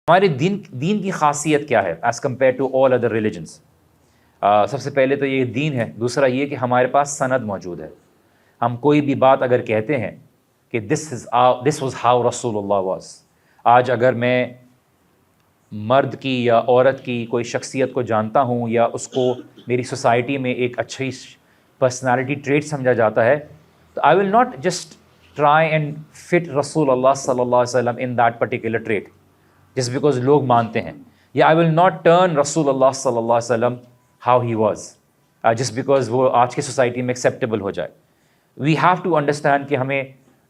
ہمارے دین کی خاصیت کیا ہے as compare to all other religions? سب سے پہلے تو یہ دین ہے، دوسرا یہ کہ ہمارے پاس سند موجود ہے۔ ہم کوئی بھی بات اگر کہتے ہیں کہ دس واز ہاؤ رسول اللہ واز، آج اگر میں مرد کی یا عورت کی کوئی شخصیت کو جانتا ہوں یا اس کو میری سوسائٹی میں ایک اچھی پرسنالٹی ٹریٹ سمجھا جاتا ہے، تو I will not just try and fit رسول اللہ صلی اللہ علیہ وسلم in that particular trait just because لوگ مانتے ہیں، یا آئی ول ناٹ ٹرن رسول اللہ صلی اللہ علیہ وسلم how he was just because وہ آج کی سوسائٹی میں ایکسیپٹیبل ہو جائے۔ وی ہیو ٹو انڈرسٹینڈ کہ ہمیں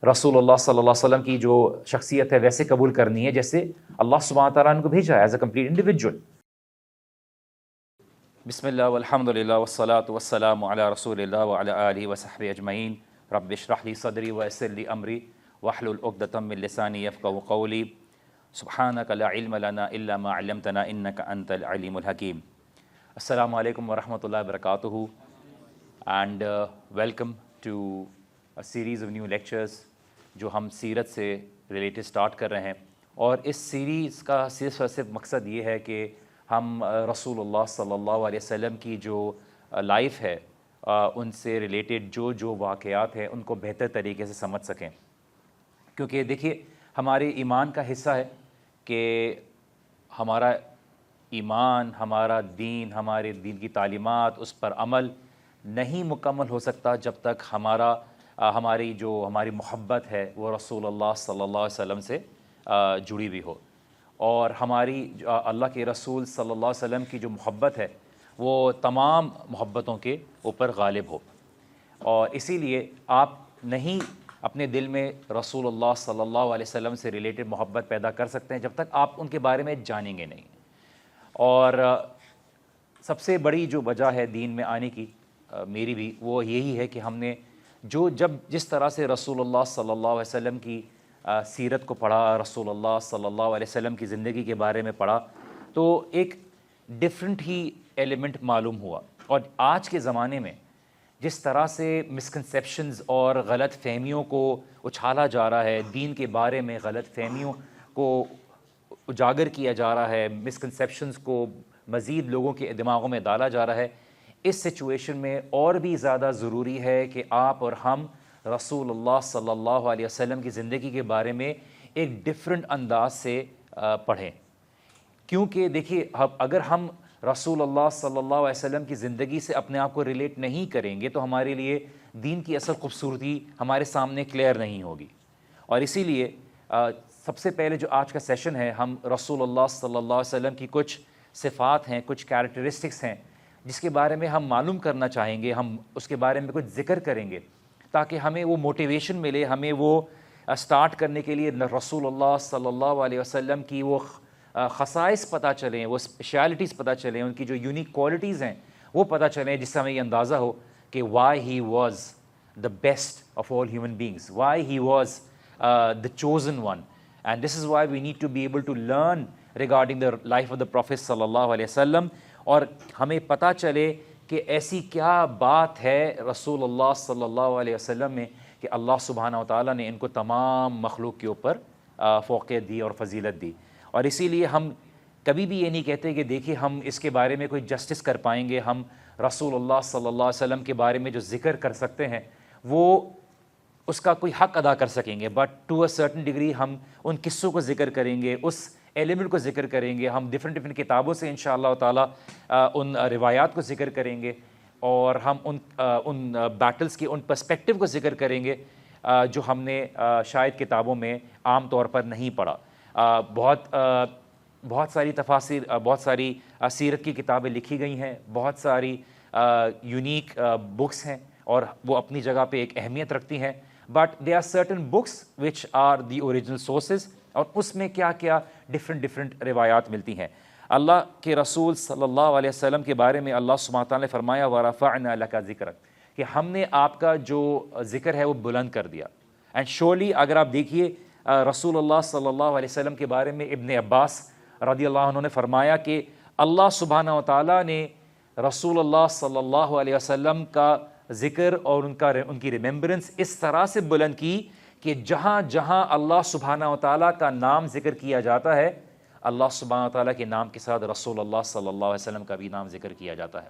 رسول اللہ صلی اللہ علیہ وسلم کی جو شخصیت ہے ویسے قبول کرنی ہے جیسے اللہ سبحانہ تعالیٰ نے ان کو بھیجا ہے ایز اے کمپلیٹ انڈیویجول۔ بسم اللہ والحمد للہ والصلاة والسلام علی رسول اللہ وعلی آلہ وصحبہ اجمعین۔ رب اشرح لی صدری ویسر لی امری واحلل عقدۃ من لسانی یفقہوا قولی۔ سبحانک لا علم لنا الا ما علمتنا انک انت العلیم الحکیم۔ السلام علیکم ورحمۃ اللہ وبرکاتہ، and welcome to a series of new lectures جو ہم سیرت سے ریلیٹڈ سٹارٹ کر رہے ہیں، اور اس سیریز کا صرف اور صرف مقصد یہ ہے کہ ہم رسول اللہ صلی اللہ علیہ وسلم کی جو لائف ہے ان سے ریلیٹڈ جو واقعات ہیں ان کو بہتر طریقے سے سمجھ سکیں، کیونکہ دیکھیے ہمارے ایمان کا حصہ ہے کہ ہمارا ایمان، ہمارا دین، ہمارے دین کی تعلیمات، اس پر عمل نہیں مکمل ہو سکتا جب تک ہماری محبت ہے وہ رسول اللہ صلی اللہ علیہ وسلم سے جڑی ہوئی ہو، اور ہماری اللہ کے رسول صلی اللہ علیہ وسلم کی جو محبت ہے وہ تمام محبتوں کے اوپر غالب ہو۔ اور اسی لیے آپ نہیں اپنے دل میں رسول اللہ صلی اللہ علیہ وسلم سے ریلیٹڈ محبت پیدا کر سکتے ہیں جب تک آپ ان کے بارے میں جانیں گے نہیں۔ اور سب سے بڑی جو وجہ ہے دین میں آنے کی میری بھی، وہ یہی ہے کہ ہم نے جس طرح سے رسول اللہ صلی اللہ علیہ وسلم کی سیرت کو پڑھا، رسول اللہ صلی اللہ علیہ وسلم کی زندگی کے بارے میں پڑھا، تو ایک ڈیفرنٹ ہی ایلیمنٹ معلوم ہوا۔ اور آج کے زمانے میں جس طرح سے مسکنسیپشنز اور غلط فہمیوں کو اچھالا جا رہا ہے، دین کے بارے میں غلط فہمیوں کو اجاگر کیا جا رہا ہے، مسکنسیپشنز کو مزید لوگوں کے دماغوں میں ڈالا جا رہا ہے، اس سچویشن میں اور بھی زیادہ ضروری ہے کہ آپ اور ہم رسول اللہ صلی اللہ علیہ وسلم کی زندگی کے بارے میں ایک ڈیفرنٹ انداز سے پڑھیں، کیونکہ دیکھیے اگر ہم رسول اللہ صلی اللہ علیہ وسلم کی زندگی سے اپنے آپ کو ریلیٹ نہیں کریں گے تو ہمارے لیے دین کی اصل خوبصورتی ہمارے سامنے کلیئر نہیں ہوگی۔ اور اسی لیے سب سے پہلے جو آج کا سیشن ہے، ہم رسول اللہ صلی اللہ علیہ وسلم کی کچھ صفات ہیں، کچھ کیریکٹرسٹکس ہیں جس کے بارے میں ہم معلوم کرنا چاہیں گے، ہم اس کے بارے میں کچھ ذکر کریں گے تاکہ ہمیں وہ موٹیویشن ملے، ہمیں وہ سٹارٹ کرنے کے لیے رسول اللہ صلی اللہ علیہ وسلم کی وہ خصائص پتہ چلیں، وہ اسپیشلٹیز پتہ چلیں، ان کی جو یونیک کوالٹیز ہیں وہ پتہ چلیں، جس سے ہمیں یہ اندازہ ہو کہ why he was the best of all human beings, why he was the chosen one, and this is why we need to be able to learn regarding the life of the Prophet صلی اللہ علیہ وسلم، اور ہمیں پتہ چلے کہ ایسی کیا بات ہے رسول اللہ صلی اللہ علیہ وسلم میں کہ اللہ سبحانہ و تعالیٰ نے ان کو تمام مخلوق کے اوپر فوقیت دی اور فضیلت دی۔ اور اسی لیے ہم کبھی بھی یہ نہیں کہتے کہ دیکھیے ہم اس کے بارے میں کوئی جسٹس کر پائیں گے، ہم رسول اللہ صلی اللہ علیہ وسلم کے بارے میں جو ذکر کر سکتے ہیں وہ اس کا کوئی حق ادا کر سکیں گے، but to a certain degree ہم ان قصوں کو ذکر کریں گے، اس ایلیمنٹ کو ذکر کریں گے، ہم ڈفرینٹ کتابوں سے انشاءاللہ تعالیٰ ان روایات کو ذکر کریں گے، اور ہم ان بیٹلز کے ان پرسپیکٹیو کو ذکر کریں گے جو ہم نے شاید کتابوں میں عام طور پر نہیں پڑھا۔ بہت ساری تفاسیر، بہت ساری سیرت کی کتابیں لکھی گئی ہیں، بہت ساری یونیک بکس ہیں اور وہ اپنی جگہ پہ ایک اہمیت رکھتی ہیں، but there are certain books which are the original sources, اور اس میں کیا کیا ڈفرینٹ روایات ملتی ہیں۔ اللہ کے رسول صلی اللہ علیہ وسلم کے بارے میں اللہ سبحانہ تعالیٰ نے فرمایا وَرَفَعْنَا لَكَ ذِكْرَكَ، کہ ہم نے آپ کا جو ذکر ہے وہ بلند کر دیا۔ اینڈ شورلی اگر آپ دیکھیے رسول اللہ صلی اللہ علیہ وسلم کے بارے میں ابن عباس رضی اللہ عنہ نے فرمایا کہ اللہ سبحانہ و تعالیٰ نے رسول اللہ صلی اللہ علیہ وسلم کا ذکر اور ان کی ریممبرنس اس طرح سے بلند کی کہ جہاں جہاں اللہ سبحانہ و تعالیٰ کا نام ذکر کیا جاتا ہے اللہ سبحانہ تعالیٰ کے نام کے ساتھ رسول اللہ صلی اللہ علیہ وسلم کا بھی نام ذکر کیا جاتا ہے.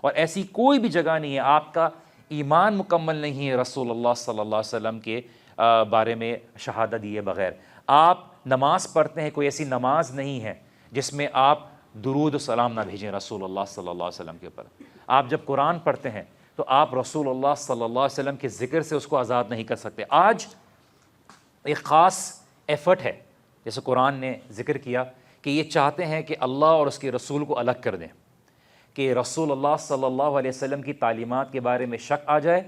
اور ایسی کوئی بھی جگہ نہیں ہے، آپ کا ایمان مکمل نہیں ہے رسول اللہ صلی اللہ علیہ وسلم کے بارے میں شہادت دیے بغیر. آپ نماز پڑھتے ہیں، کوئی ایسی نماز نہیں ہے جس میں آپ درود و سلام نہ بھیجیں رسول اللہ صلی اللہ علیہ وسلم کے اوپر. آپ جب قرآن پڑھتے ہیں تو آپ رسول اللہ صلی اللہ علیہ وسلم کے ذکر سے اس کو آزاد نہیں کر سکتے. آج ایک خاص ایفرٹ ہے، جیسے قرآن نے ذکر کیا کہ یہ چاہتے ہیں کہ اللہ اور اس کے رسول کو الگ کر دیں، کہ رسول اللہ صلی اللہ علیہ وسلم کی تعلیمات کے بارے میں شک آ جائے،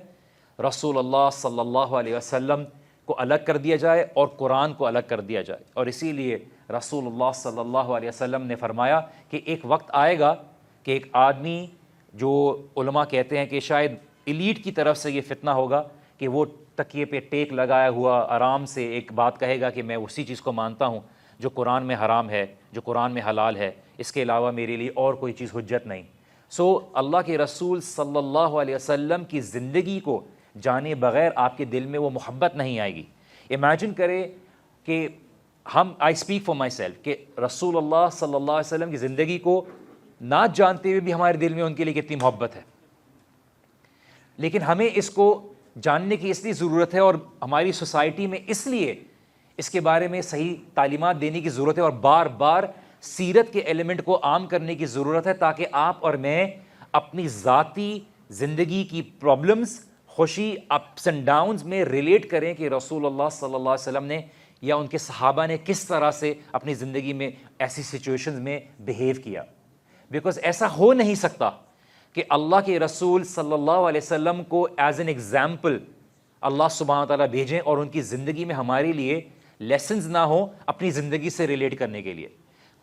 رسول اللہ صلی اللہ علیہ وسلم کو الگ کر دیا جائے اور قرآن کو الگ کر دیا جائے. اور اسی لیے رسول اللہ صلی اللہ علیہ وسلم نے فرمایا کہ ایک وقت آئے گا کہ ایک آدمی، جو علماء کہتے ہیں کہ شاید ایلیٹ کی طرف سے یہ فتنہ ہوگا، کہ وہ تکیے پہ ٹیک لگایا ہوا آرام سے ایک بات کہے گا کہ میں اسی چیز کو مانتا ہوں جو قرآن میں حرام ہے، جو قرآن میں حلال ہے، اس کے علاوہ میرے لیے اور کوئی چیز حجت نہیں. اللہ کے رسول صلی اللہ علیہ وسلم کی زندگی کو جانے بغیر آپ کے دل میں وہ محبت نہیں آئے گی. امیجن کرے کہ I speak for my self, کہ رسول اللہ صلی اللہ علیہ وسلم کی زندگی کو نہ جانتے ہوئے بھی ہمارے دل میں ان کے لیے کتنی محبت ہے. لیکن ہمیں اس کو جاننے کی اس لیے ضرورت ہے، اور ہماری سوسائٹی میں اس لیے اس کے بارے میں صحیح تعلیمات دینے کی ضرورت ہے، اور بار بار سیرت کے ایلیمنٹ کو عام کرنے کی ضرورت ہے، تاکہ آپ اور میں اپنی ذاتی زندگی کی پرابلمز، خوشی، اپس اینڈ ڈاؤنز میں ریلیٹ کریں کہ رسول اللہ صلی اللہ علیہ وسلم نے یا ان کے صحابہ نے کس طرح سے اپنی زندگی میں ایسی سچویشنز میں بیہیو کیا. بیکاز ایسا ہو نہیں سکتا کہ اللہ کے رسول صلی اللہ علیہ وسلم کو ایز این ایگزامپل اللہ سبحانہ تعالیٰ بھیجیں اور ان کی زندگی میں ہمارے لیے لیسنز نہ ہوں اپنی زندگی سے ریلیٹ کرنے کے لیے.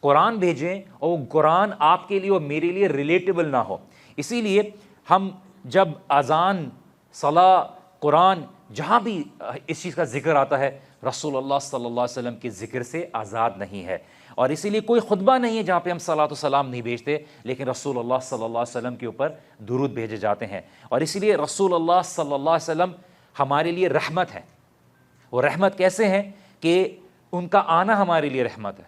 قرآن بھیجیں اور وہ قرآن آپ کے لیے اور میرے لیے ریلیٹیبل نہ ہو. اسی لیے ہم جب اذان، صلاح، قرآن، جہاں بھی اس چیز کا ذکر آتا ہے، رسول اللہ صلی اللہ علیہ وسلم کے ذکر سے آزاد نہیں ہے. اور اسی لیے کوئی خطبہ نہیں ہے جہاں پہ ہم صلاۃ و سلام نہیں بھیجتے، لیکن رسول اللہ صلی اللہ علیہ وسلم کے اوپر درود بھیجے جاتے ہیں. اور اسی لیے رسول اللہ صلی اللہ علیہ وسلم ہمارے لیے رحمت ہے. وہ رحمت کیسے ہیں کہ ان کا آنا ہمارے لیے رحمت ہے،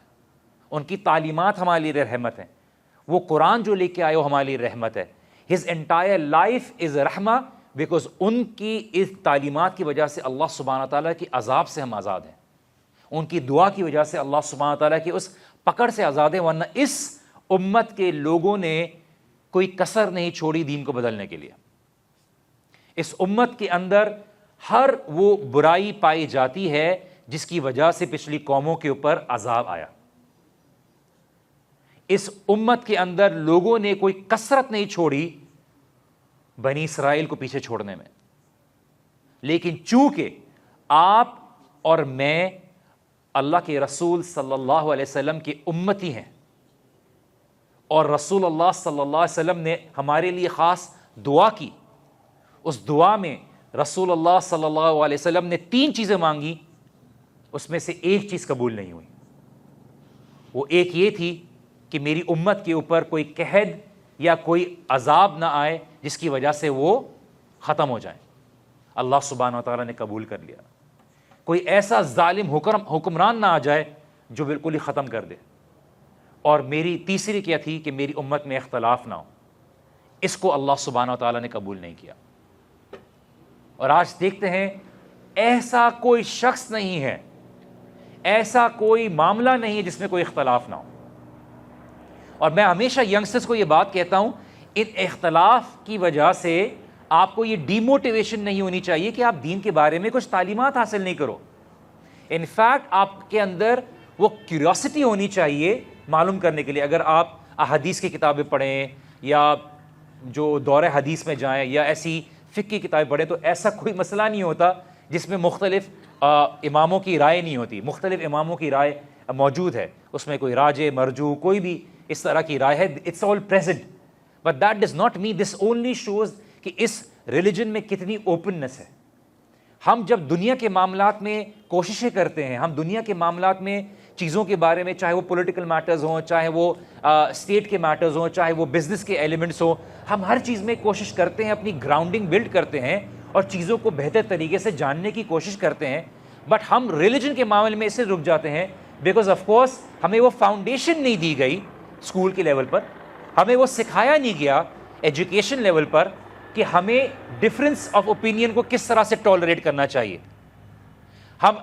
ان کی تعلیمات ہمارے لیے رحمت ہے، وہ قرآن جو لے کے آئے وہ ہمارے لیے رحمت ہے. ہز انٹائر لائف از رحمہ، بیکاز ان کی اس تعلیمات کی وجہ سے اللہ سبحانہ تعالیٰ کی عذاب سے ہم آزاد ہیں، ان کی دعا کی وجہ سے اللہ سبحانہ تعالیٰ کی اس پکڑ سے آزاد ہیں. ورنہ اس امت کے لوگوں نے کوئی کسر نہیں چھوڑی دین کو بدلنے کے لیے. اس امت کے اندر ہر وہ برائی پائی جاتی ہے جس کی وجہ سے پچھلی قوموں کے اوپر عذاب آیا. اس امت کے اندر لوگوں نے کوئی کثرت نہیں چھوڑی بنی اسرائیل کو پیچھے چھوڑنے میں. لیکن چونکہ آپ اور میں اللہ کے رسول صلی اللہ علیہ وسلم کی امتی ہیں، اور رسول اللہ صلی اللہ علیہ وسلم نے ہمارے لیے خاص دعا کی، اس دعا میں رسول اللہ صلی اللہ علیہ وسلم نے 3 چیزیں مانگی، اس میں سے ایک چیز قبول نہیں ہوئی. وہ ایک یہ تھی کہ میری امت کے اوپر کوئی قحط یا کوئی عذاب نہ آئے جس کی وجہ سے وہ ختم ہو جائیں. اللہ سبحانہ و تعالیٰ نے قبول کر لیا. کوئی ایسا ظالم حکمران نہ آ جائے جو بالکل ہی ختم کر دے. اور میری تیسری کیا تھی کہ میری امت میں اختلاف نہ ہو. اس کو اللہ سبحانہ و تعالیٰ نے قبول نہیں کیا. اور آج دیکھتے ہیں ایسا کوئی شخص نہیں ہے، ایسا کوئی معاملہ نہیں ہے جس میں کوئی اختلاف نہ ہو. اور میں ہمیشہ ینگسٹرز کو یہ بات کہتا ہوں، ان اختلاف کی وجہ سے آپ کو یہ ڈی موٹیویشن نہیں ہونی چاہیے کہ آپ دین کے بارے میں کچھ تعلیمات حاصل نہیں کرو. ان فیکٹ آپ کے اندر وہ کیوریوسٹی ہونی چاہیے معلوم کرنے کے لیے. اگر آپ احادیث کی کتابیں پڑھیں یا جو دور حدیث میں جائیں یا ایسی فقہ کی کتابیں پڑھیں، تو ایسا کوئی مسئلہ نہیں ہوتا جس میں مختلف اماموں کی رائے نہیں ہوتی. مختلف اماموں کی رائے موجود ہے، اس میں کوئی راجح، مرجوح، کوئی بھی اس طرح کی رائے ہے. It's all present, but that does not mean, this only shows کہ اس ریلیجن میں کتنی اوپننس ہے. ہم جب دنیا کے معاملات میں کوششیں کرتے ہیں، ہم دنیا کے معاملات میں چیزوں کے بارے میں، چاہے وہ پولیٹیکل میٹرز ہوں، چاہے وہ اسٹیٹ کے میٹرز ہوں، چاہے وہ بزنس کے ایلیمنٹس ہوں، ہم ہر چیز میں کوشش کرتے ہیں، اپنی گراؤنڈنگ بلڈ کرتے ہیں اور چیزوں کو بہتر طریقے سے جاننے کی کوشش کرتے ہیں. بٹ ہم ریلیجن کے معاملے میں اس سے رک جاتے ہیں بیکاز آف کورس ہمیں وہ فاؤنڈیشن نہیں دی گئی اسکول کے لیول پر, ہمیں وہ سکھایا نہیں گیا ایجوکیشن لیول پر کہ ہمیں ڈفرینس آف اوپینین کو کس طرح سے ٹالریٹ کرنا چاہیے. ہم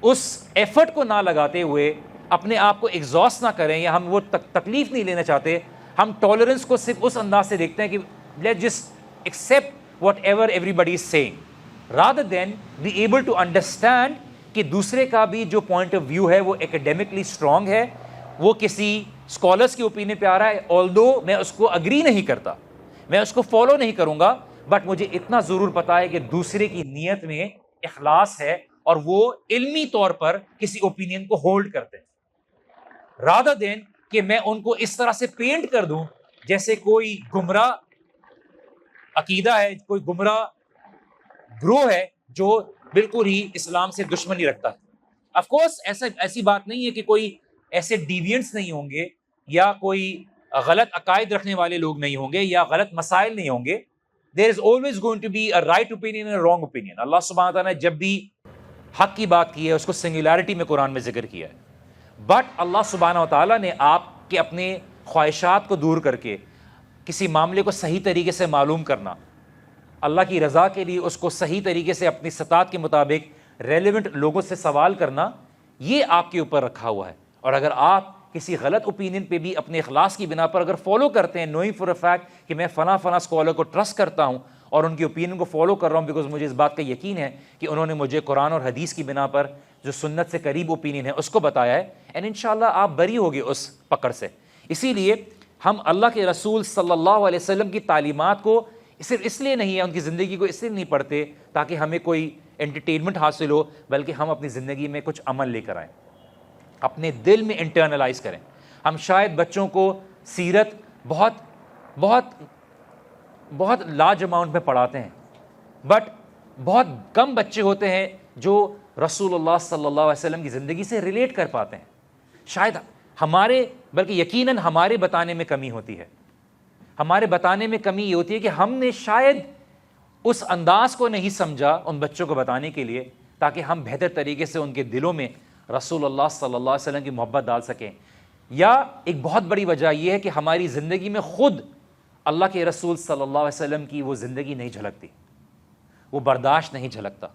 اس ایفرٹ کو نہ لگاتے ہوئے اپنے آپ کو ایگزاسٹ نہ کریں, یا ہم وہ تکلیف نہیں لینا چاہتے, ہم ٹالرنس کو صرف اس انداز سے دیکھتے ہیں کہ let just accept whatever everybody is seeing, rather than be able to understand کہ دوسرے کا بھی جو پوائنٹ آف ویو ہے وہ ایکیڈیمکلی اسٹرانگ ہے, وہ کسی اسکالرس کی اوپینین پہ آ رہا ہے, آلدو میں اس کو اگری نہیں کرتا, میں اس کو فالو نہیں کروں گا, بٹ مجھے اتنا ضرور پتا ہے کہ دوسرے کی نیت میں اخلاص ہے اور وہ علمی طور پر کسی اوپینین کو ہولڈ کرتے ہیں, رادر دین کہ میں ان کو اس طرح سے پینٹ کر دوں جیسے کوئی گمراہ عقیدہ ہے, کوئی گمراہ گروہ ہے جو بالکل ہی اسلام سے دشمنی رکھتا ہے. آف کورس ایسی بات نہیں ہے کہ کوئی ایسے ڈیوینٹس نہیں ہوں گے, یا کوئی غلط عقائد رکھنے والے لوگ نہیں ہوں گے, یا غلط مسائل نہیں ہوں گے. There is always going to be a right opinion and a wrong opinion. اللہ سبحانہ تعالیٰ نے جب بھی حق کی بات کی ہے اس کو سنگولیرٹی میں قرآن میں ذکر کیا ہے, بٹ اللہ سبحانہ تعالیٰ نے آپ کے اپنے خواہشات کو دور کر کے کسی معاملے کو صحیح طریقے سے معلوم کرنا, اللہ کی رضا کے لیے اس کو صحیح طریقے سے اپنی استطاعت کے مطابق ریلیونٹ لوگوں سے سوال کرنا, یہ آپ کے اوپر رکھا ہوا ہے. اور اگر آپ کسی غلط اوپینین پہ بھی اپنے اخلاص کی بنا پر اگر فالو کرتے ہیں, نوئنگ فار اے فیکٹ کہ میں فلاں اسکالر کو ٹرسٹ کرتا ہوں اور ان کی اوپینین کو فالو کر رہا ہوں بیکاز مجھے اس بات کا یقین ہے کہ انہوں نے مجھے قرآن اور حدیث کی بنا پر جو سنت سے قریب اوپینین ہے اس کو بتایا ہے, اینڈ انشاءاللہ آپ بری ہوگے اس پکڑ سے. اسی لیے ہم اللہ کے رسول صلی اللہ علیہ وسلم کی تعلیمات کو صرف اس لیے نہیں ہے, ان کی زندگی کو اس لیے نہیں پڑھتے تاکہ ہمیں کوئی انٹرٹینمنٹ حاصل ہو, بلکہ ہم اپنی زندگی میں کچھ عمل لے کر آئیں, اپنے دل میں انٹرنلائز کریں. ہم شاید بچوں کو سیرت بہت بہت بہت لارج اماؤنٹ میں پڑھاتے ہیں, بٹ بہت کم بچے ہوتے ہیں جو رسول اللہ صلی اللہ علیہ وسلم کی زندگی سے ریلیٹ کر پاتے ہیں. شاید ہمارے, بلکہ یقیناً ہمارے بتانے میں کمی ہوتی ہے. ہمارے بتانے میں کمی یہ ہوتی ہے کہ ہم نے شاید اس انداز کو نہیں سمجھا ان بچوں کو بتانے کے لیے تاکہ ہم بہتر طریقے سے ان کے دلوں میں رسول اللہ صلی اللہ علیہ وسلم کی محبت ڈال سکیں. یا ایک بہت بڑی وجہ یہ ہے کہ ہماری زندگی میں خود اللہ کے رسول صلی اللہ علیہ وسلم کی وہ زندگی نہیں جھلکتی, وہ برداشت نہیں جھلکتا,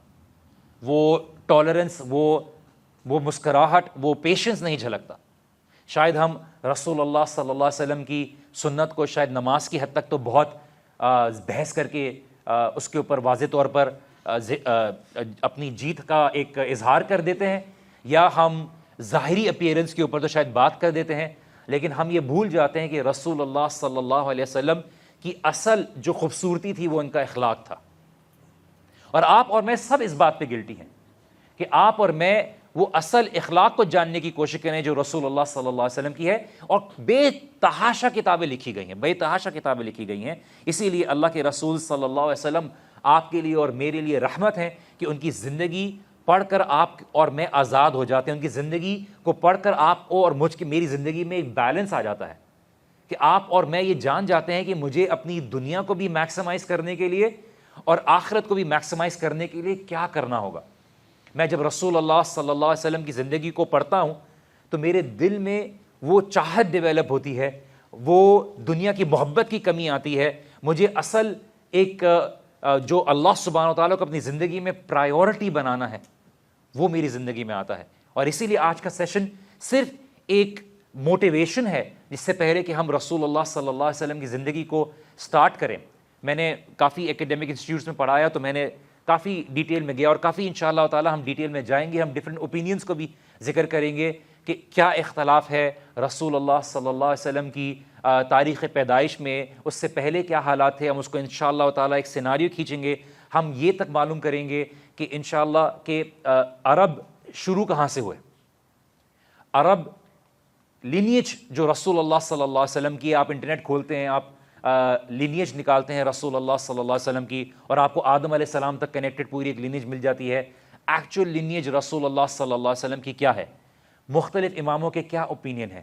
وہ ٹالرنس, وہ مسکراہٹ, وہ پیشنس نہیں جھلکتا. شاید ہم رسول اللہ صلی اللہ علیہ وسلم کی سنت کو شاید نماز کی حد تک تو بہت بحث کر کے اس کے اوپر واضح طور پر اپنی جیت کا ایک اظہار کر دیتے ہیں, یا ہم ظاہری اپیئرنس کے اوپر تو شاید بات کر دیتے ہیں, لیکن ہم یہ بھول جاتے ہیں کہ رسول اللہ صلی اللہ علیہ وسلم کی اصل جو خوبصورتی تھی وہ ان کا اخلاق تھا. اور آپ اور میں سب اس بات پہ گلٹی ہیں کہ آپ اور میں وہ اصل اخلاق کو جاننے کی کوشش کریں جو رسول اللہ صلی اللہ علیہ وسلم کی ہے. اور بے تحاشا کتابیں لکھی گئی ہیں, بے تحاشا کتابیں لکھی گئی ہیں. اسی لیے اللہ کے رسول صلی اللہ علیہ وسلم آپ کے لیے اور میرے لیے رحمت ہے کہ ان کی زندگی پڑھ کر آپ اور میں آزاد ہو جاتے ہیں. ان کی زندگی کو پڑھ کر آپ کو اور میری زندگی میں ایک بیلنس آ جاتا ہے کہ آپ اور میں یہ جان جاتے ہیں کہ مجھے اپنی دنیا کو بھی میکسیمائز کرنے کے لیے اور آخرت کو بھی میکسیمائز کرنے کے لیے کیا کرنا ہوگا. میں جب رسول اللہ صلی اللہ علیہ وسلم کی زندگی کو پڑھتا ہوں تو میرے دل میں وہ چاہت ڈیولپ ہوتی ہے, وہ دنیا کی محبت کی کمی آتی ہے. مجھے اصل ایک جو اللہ سبحانہ و تعالیٰ کو اپنی زندگی میں پرائیورٹی بنانا ہے وہ میری زندگی میں آتا ہے. اور اسی لیے آج کا سیشن صرف ایک موٹیویشن ہے جس سے پہلے کہ ہم رسول اللہ صلی اللہ علیہ وسلم کی زندگی کو سٹارٹ کریں. میں نے کافی ایکیڈیمک انسٹیٹیوٹس میں پڑھایا تو میں نے کافی ڈیٹیل میں گیا, اور کافی انشاءاللہ تعالی ہم ڈیٹیل میں جائیں گے. ہم ڈفرینٹ اوپینینس کو بھی ذکر کریں گے کہ کیا اختلاف ہے رسول اللہ صلی اللہ علیہ وسلم کی تاریخ پیدائش میں, اس سے پہلے کیا حالات تھے. ہم اس کو انشاءاللہ تعالی ایک سیناریو کھینچیں گے. ہم یہ تک معلوم کریں گے کہ انشاءاللہ کہ عرب شروع کہاں سے ہوئے, عرب لینیج جو رسول اللہ صلی اللہ علیہ وسلم کی, آپ انٹرنیٹ کھولتے ہیں, آپ لینیج نکالتے ہیں رسول اللہ صلی اللہ علیہ وسلم کی, اور آپ کو آدم علیہ السلام تک کنیکٹڈ پوری ایک لینیج مل جاتی ہے. ایکچوئل لینیج رسول اللہ صلی اللہ علیہ وسلم کی کیا ہے, مختلف اماموں کے کیا اوپینین ہے,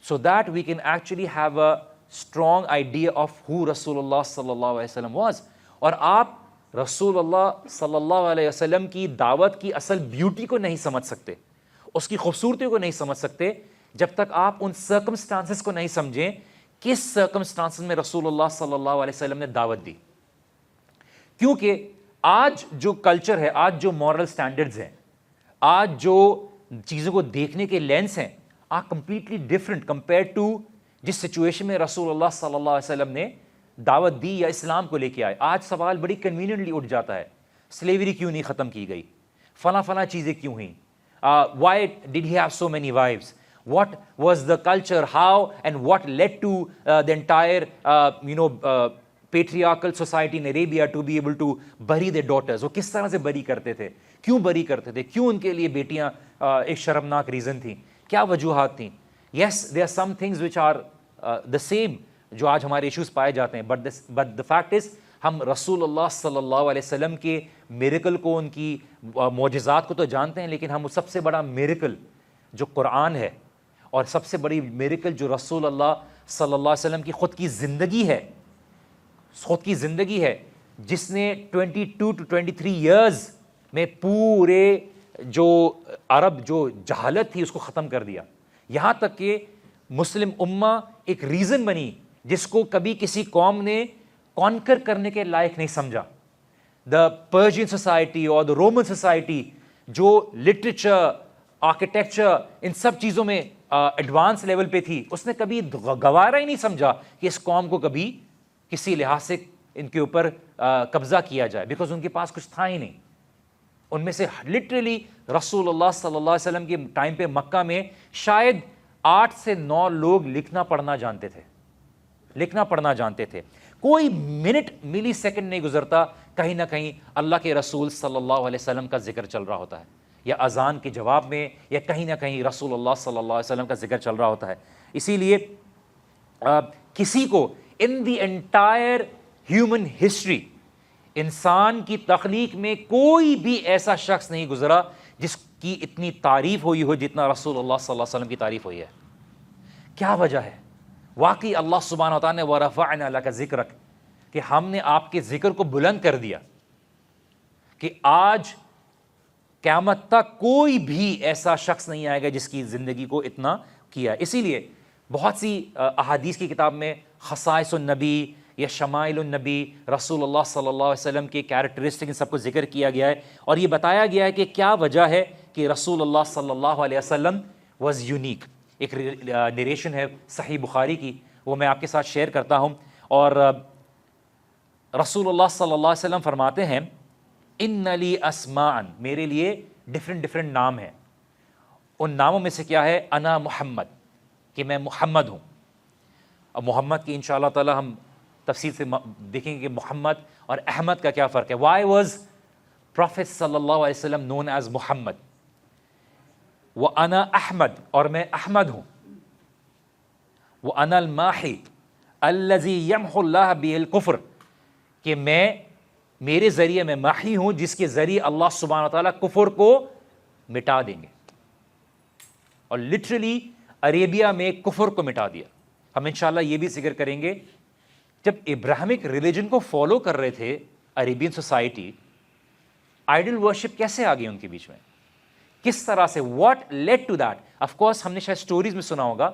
so that we can actually have a strong idea of who رسول اللہ صلی اللہ علیہ وسلم واز. اور آپ رسول اللہ صلی اللہ علیہ وسلم کی دعوت کی اصل بیوٹی کو نہیں سمجھ سکتے, اس کی خوبصورتی کو نہیں سمجھ سکتے جب تک آپ ان سرکمسٹانسز کو نہیں سمجھیں کس سرکمسٹانسز میں رسول اللہ صلی اللہ علیہ وسلم نے دعوت دی. کیونکہ آج جو کلچر ہے, آج جو مورل سٹینڈرڈز ہیں, آج جو چیزوں کو دیکھنے کے لینس ہیں, are completely different compare to جس سچویشن میں رسول اللہ صلی اللہ علیہ وسلم نے دعوت دی یا اسلام کو لے کے آئے. آج سوال بڑی کنوینئنٹلی اٹھ جاتا ہے, سلیوری کیوں نہیں ختم کی گئی, فلاں فلاں چیزیں کیوں ہوئیں, why did he have so many wives, what was the culture, how and what led to the entire patriarchal society in Arabia to be able to bury their daughters. وہ کس طرح سے بری کرتے تھے, کیوں بری کرتے تھے, کیوں ان کے لیے بیٹیاں ایک شرمناک ریزن تھیں, کیا وجوہات تھیں. yes there are some things which are the same جو آج ہمارے ایشوز پائے جاتے ہیں, but the fact is ہم رسول اللہ صلی اللہ علیہ وسلم کے میریکل کو, ان کی معجزات کو تو جانتے ہیں, لیکن ہم سب سے بڑا میریکل جو قرآن ہے اور سب سے بڑی میریکل جو رسول اللہ صلی اللہ علیہ وسلم کی خود کی زندگی ہے, جس نے 22 to 23 ایئرز میں پورے جو عرب جو جہالت تھی اس کو ختم کر دیا. یہاں تک کہ مسلم امہ ایک ریزن بنی جس کو کبھی کسی قوم نے کانکر کرنے کے لائق نہیں سمجھا. دا پرشین سوسائٹی اور دا رومن سوسائٹی جو لٹریچر, آرکیٹیکچر, ان سب چیزوں میں ایڈوانس لیول پہ تھی, اس نے کبھی گوارا ہی نہیں سمجھا کہ اس قوم کو کبھی کسی لحاظ سے ان کے اوپر قبضہ کیا جائے, بیکاز ان کے پاس کچھ تھا ہی نہیں. ان میں سے لٹرلی رسول اللہ صلی اللہ علیہ وسلم کے ٹائم پہ مکہ میں شاید 8 سے 9 لوگ لکھنا پڑھنا جانتے تھے. کوئی منٹ ملی سیکنڈ نہیں گزرتا کہیں نہ کہیں اللہ کے رسول صلی اللہ علیہ وسلم کا ذکر چل رہا ہوتا ہے, یا اذان کے جواب میں, یا کہیں نہ کہیں رسول اللہ صلی اللہ علیہ وسلم کا ذکر چل رہا ہوتا ہے. اسی لیے کسی کو ان دی انٹائر ہیومن ہسٹری, انسان کی تخلیق میں کوئی بھی ایسا شخص نہیں گزرا جس کی اتنی تعریف ہوئی ہو جتنا رسول اللہ صلی اللہ علیہ وسلم کی تعریف ہوئی ہے. کیا وجہ ہے؟ واقعی اللہ سبحانہ و تعالیٰ نے وَرَفَعْنَا لَكَ ذِكْرَكَ, کہ ہم نے آپ کے ذکر کو بلند کر دیا, کہ آج قیامت تک کوئی بھی ایسا شخص نہیں آئے گا جس کی زندگی کو اتنا کیا. اسی لیے بہت سی احادیث کی کتاب میں خصائص النبی یا شمائل النبی, رسول اللہ صلی اللہ علیہ وسلم کے کیریکٹرسٹک, ان سب کو ذکر کیا گیا ہے, اور یہ بتایا گیا ہے کہ کیا وجہ ہے کہ رسول اللہ صلی اللہ علیہ وسلم واز یونیک. ایک نریشن ہے صحیح بخاری کی, وہ میں آپ کے ساتھ شیئر کرتا ہوں. اور رسول اللہ صلی اللہ علیہ وسلم فرماتے ہیں ان لی اسماء, میرے لیے ڈفرنٹ نام ہیں. ان ناموں میں سے کیا ہے؟ انا محمد, کہ میں محمد ہوں. اب محمد کی انشاءاللہ تعالی ہم تفصیل سے دیکھیں گے کہ محمد اور احمد کا کیا فرق ہے. وائی واز پروفیٹ صلی اللہ علیہ وسلم نون ایز محمد؟ وَأَنَا أَحْمَدُ, اور میں احمد ہوں. وَأَنَا الْمَاحِي الَّذِي يَمْحُو اللَّهَ بِهِ الْكُفْرَ, کہ میرے ذریعے میں ماحی ہوں جس کے ذریعے اللہ سبحانہ و تعالیٰ کفر کو مٹا دیں گے. اور لٹرلی عربیہ میں کفر کو مٹا دیا. ہم انشاءاللہ یہ بھی ذکر کریں گے, جب ابراہمک ریلیجن کو فالو کر رہے تھے عربین سوسائٹی, آئیڈل ورشپ کیسے آ گئی ان کے بیچ میں, کس طرح سے, what lead to that. Of course ہم نے شاید اسٹوریز میں سنا ہوگا,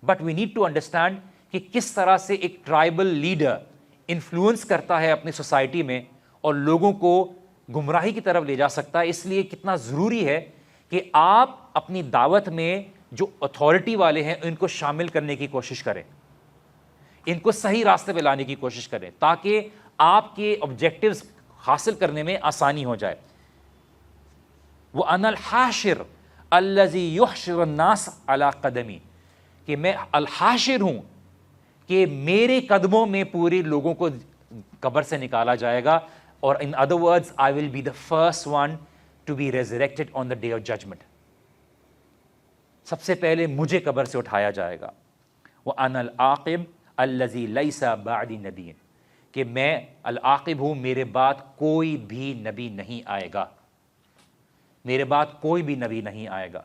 but we need to understand کہ کس طرح سے ایک ٹرائبل لیڈر انفلوئنس کرتا ہے اپنی سوسائٹی میں اور لوگوں کو گمراہی کی طرف لے جا سکتا ہے. اس لیے کتنا ضروری ہے کہ آپ اپنی دعوت میں جو اتھارٹی والے ہیں ان کو شامل کرنے کی کوشش کریں, ان کو صحیح راستے پہ لانے کی کوشش کریں, تاکہ آپ کے آبجیکٹیوز حاصل کرنے میں آسانی ہو جائے. وَأَنَا الْحَاشِرُ الَّذِي يُحْشِرُ النَّاسَ عَلَىٰ قَدَمِي, کہ میں الحاشر ہوں کہ میرے قدموں میں پورے لوگوں کو قبر سے نکالا جائے گا. اور in other words, I will be the first one to be resurrected on the day of judgment. سب سے پہلے مجھے قبر سے اٹھایا جائے گا. وَأَنَا الْعَاقِبُ الَّذِي لَيْسَ بَعْدِي نَبِيٌّ, کہ میں العاقب ہوں, میرے بعد کوئی بھی نبی نہیں آئے گا, میرے بعد کوئی بھی نبی نہیں آئے گا.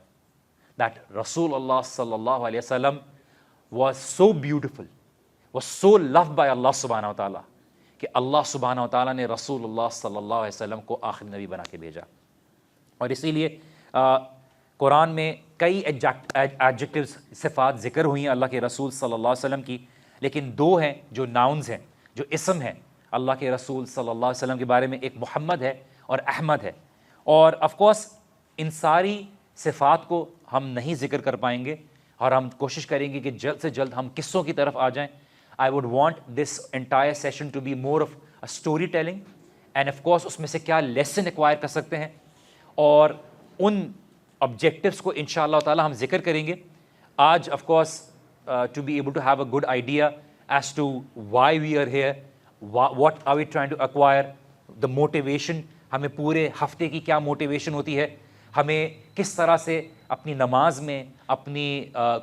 That رسول اللہ صلی اللہ علیہ وسلم was so beautiful, was so loved by Allah سبحانہ و تعالیٰ, کہ اللہ سبحانہ و تعالیٰ نے رسول اللہ صلی اللہ علیہ وسلم کو آخری نبی بنا کے بھیجا. اور اسی لیے قرآن میں کئی ایڈجیکٹیوز صفات ذکر ہوئی ہیں اللہ کے رسول صلی اللہ علیہ وسلم کی، لیکن دو ہیں جو ناؤنز ہیں، جو اسم ہیں اللہ کے رسول صلی اللہ علیہ وسلم کے بارے میں، ایک محمد ہے اور احمد ہے. اور آف کورس ان ساری صفات کو ہم نہیں ذکر کر پائیں گے، اور ہم کوشش کریں گے کہ جلد سے جلد ہم قصوں کی طرف آ جائیں. I would want this entire session to be more of story telling, and of course اس میں سے کیا لیسن ایکوائر کر سکتے ہیں، اور ان آبجیکٹیوس کو ان شاء اللہ تعالیٰ ہم ذکر کریں گے. آج of course to be able to have a good idea as to why we are here, what are we trying to acquire, the motivation, ہمیں پورے ہفتے کی کیا موٹیویشن ہوتی ہے، ہمیں کس طرح سے اپنی نماز میں، اپنی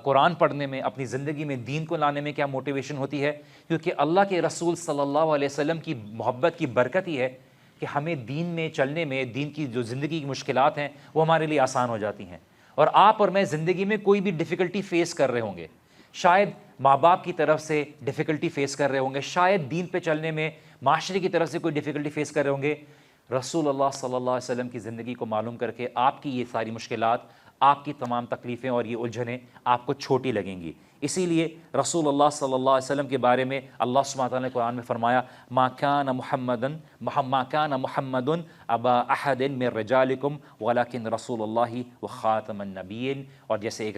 قرآن پڑھنے میں، اپنی زندگی میں دین کو لانے میں کیا موٹیویشن ہوتی ہے. کیونکہ اللہ کے رسول صلی اللہ علیہ وسلم کی محبت کی برکت ہی ہے کہ ہمیں دین میں چلنے میں، دین کی جو زندگی کی مشکلات ہیں وہ ہمارے لیے آسان ہو جاتی ہیں. اور آپ اور میں زندگی میں کوئی بھی ڈیفیکلٹی فیس کر رہے ہوں گے، شاید ماں باپ کی طرف سے ڈیفیکلٹی فیس کر رہے ہوں گے، شاید دین پہ چلنے میں معاشرے کی طرف سے کوئی ڈیفیکلٹی فیس کر رہے ہوں گے. رسول اللہ صلی اللہ علیہ وسلم کی زندگی کو معلوم کر کے آپ کی یہ ساری مشکلات، آپ کی تمام تکلیفیں اور یہ الجھنیں آپ کو چھوٹی لگیں گی. اسی لیے رسول اللہ صلی اللہ علیہ وسلم کے بارے میں اللہ سبحانہ وتعالیٰ نے قرآن میں فرمایا ما کان محمد ابا احد من رجالکم ولکن رسول اللہ وخاتم النبیین، اور جیسے ایک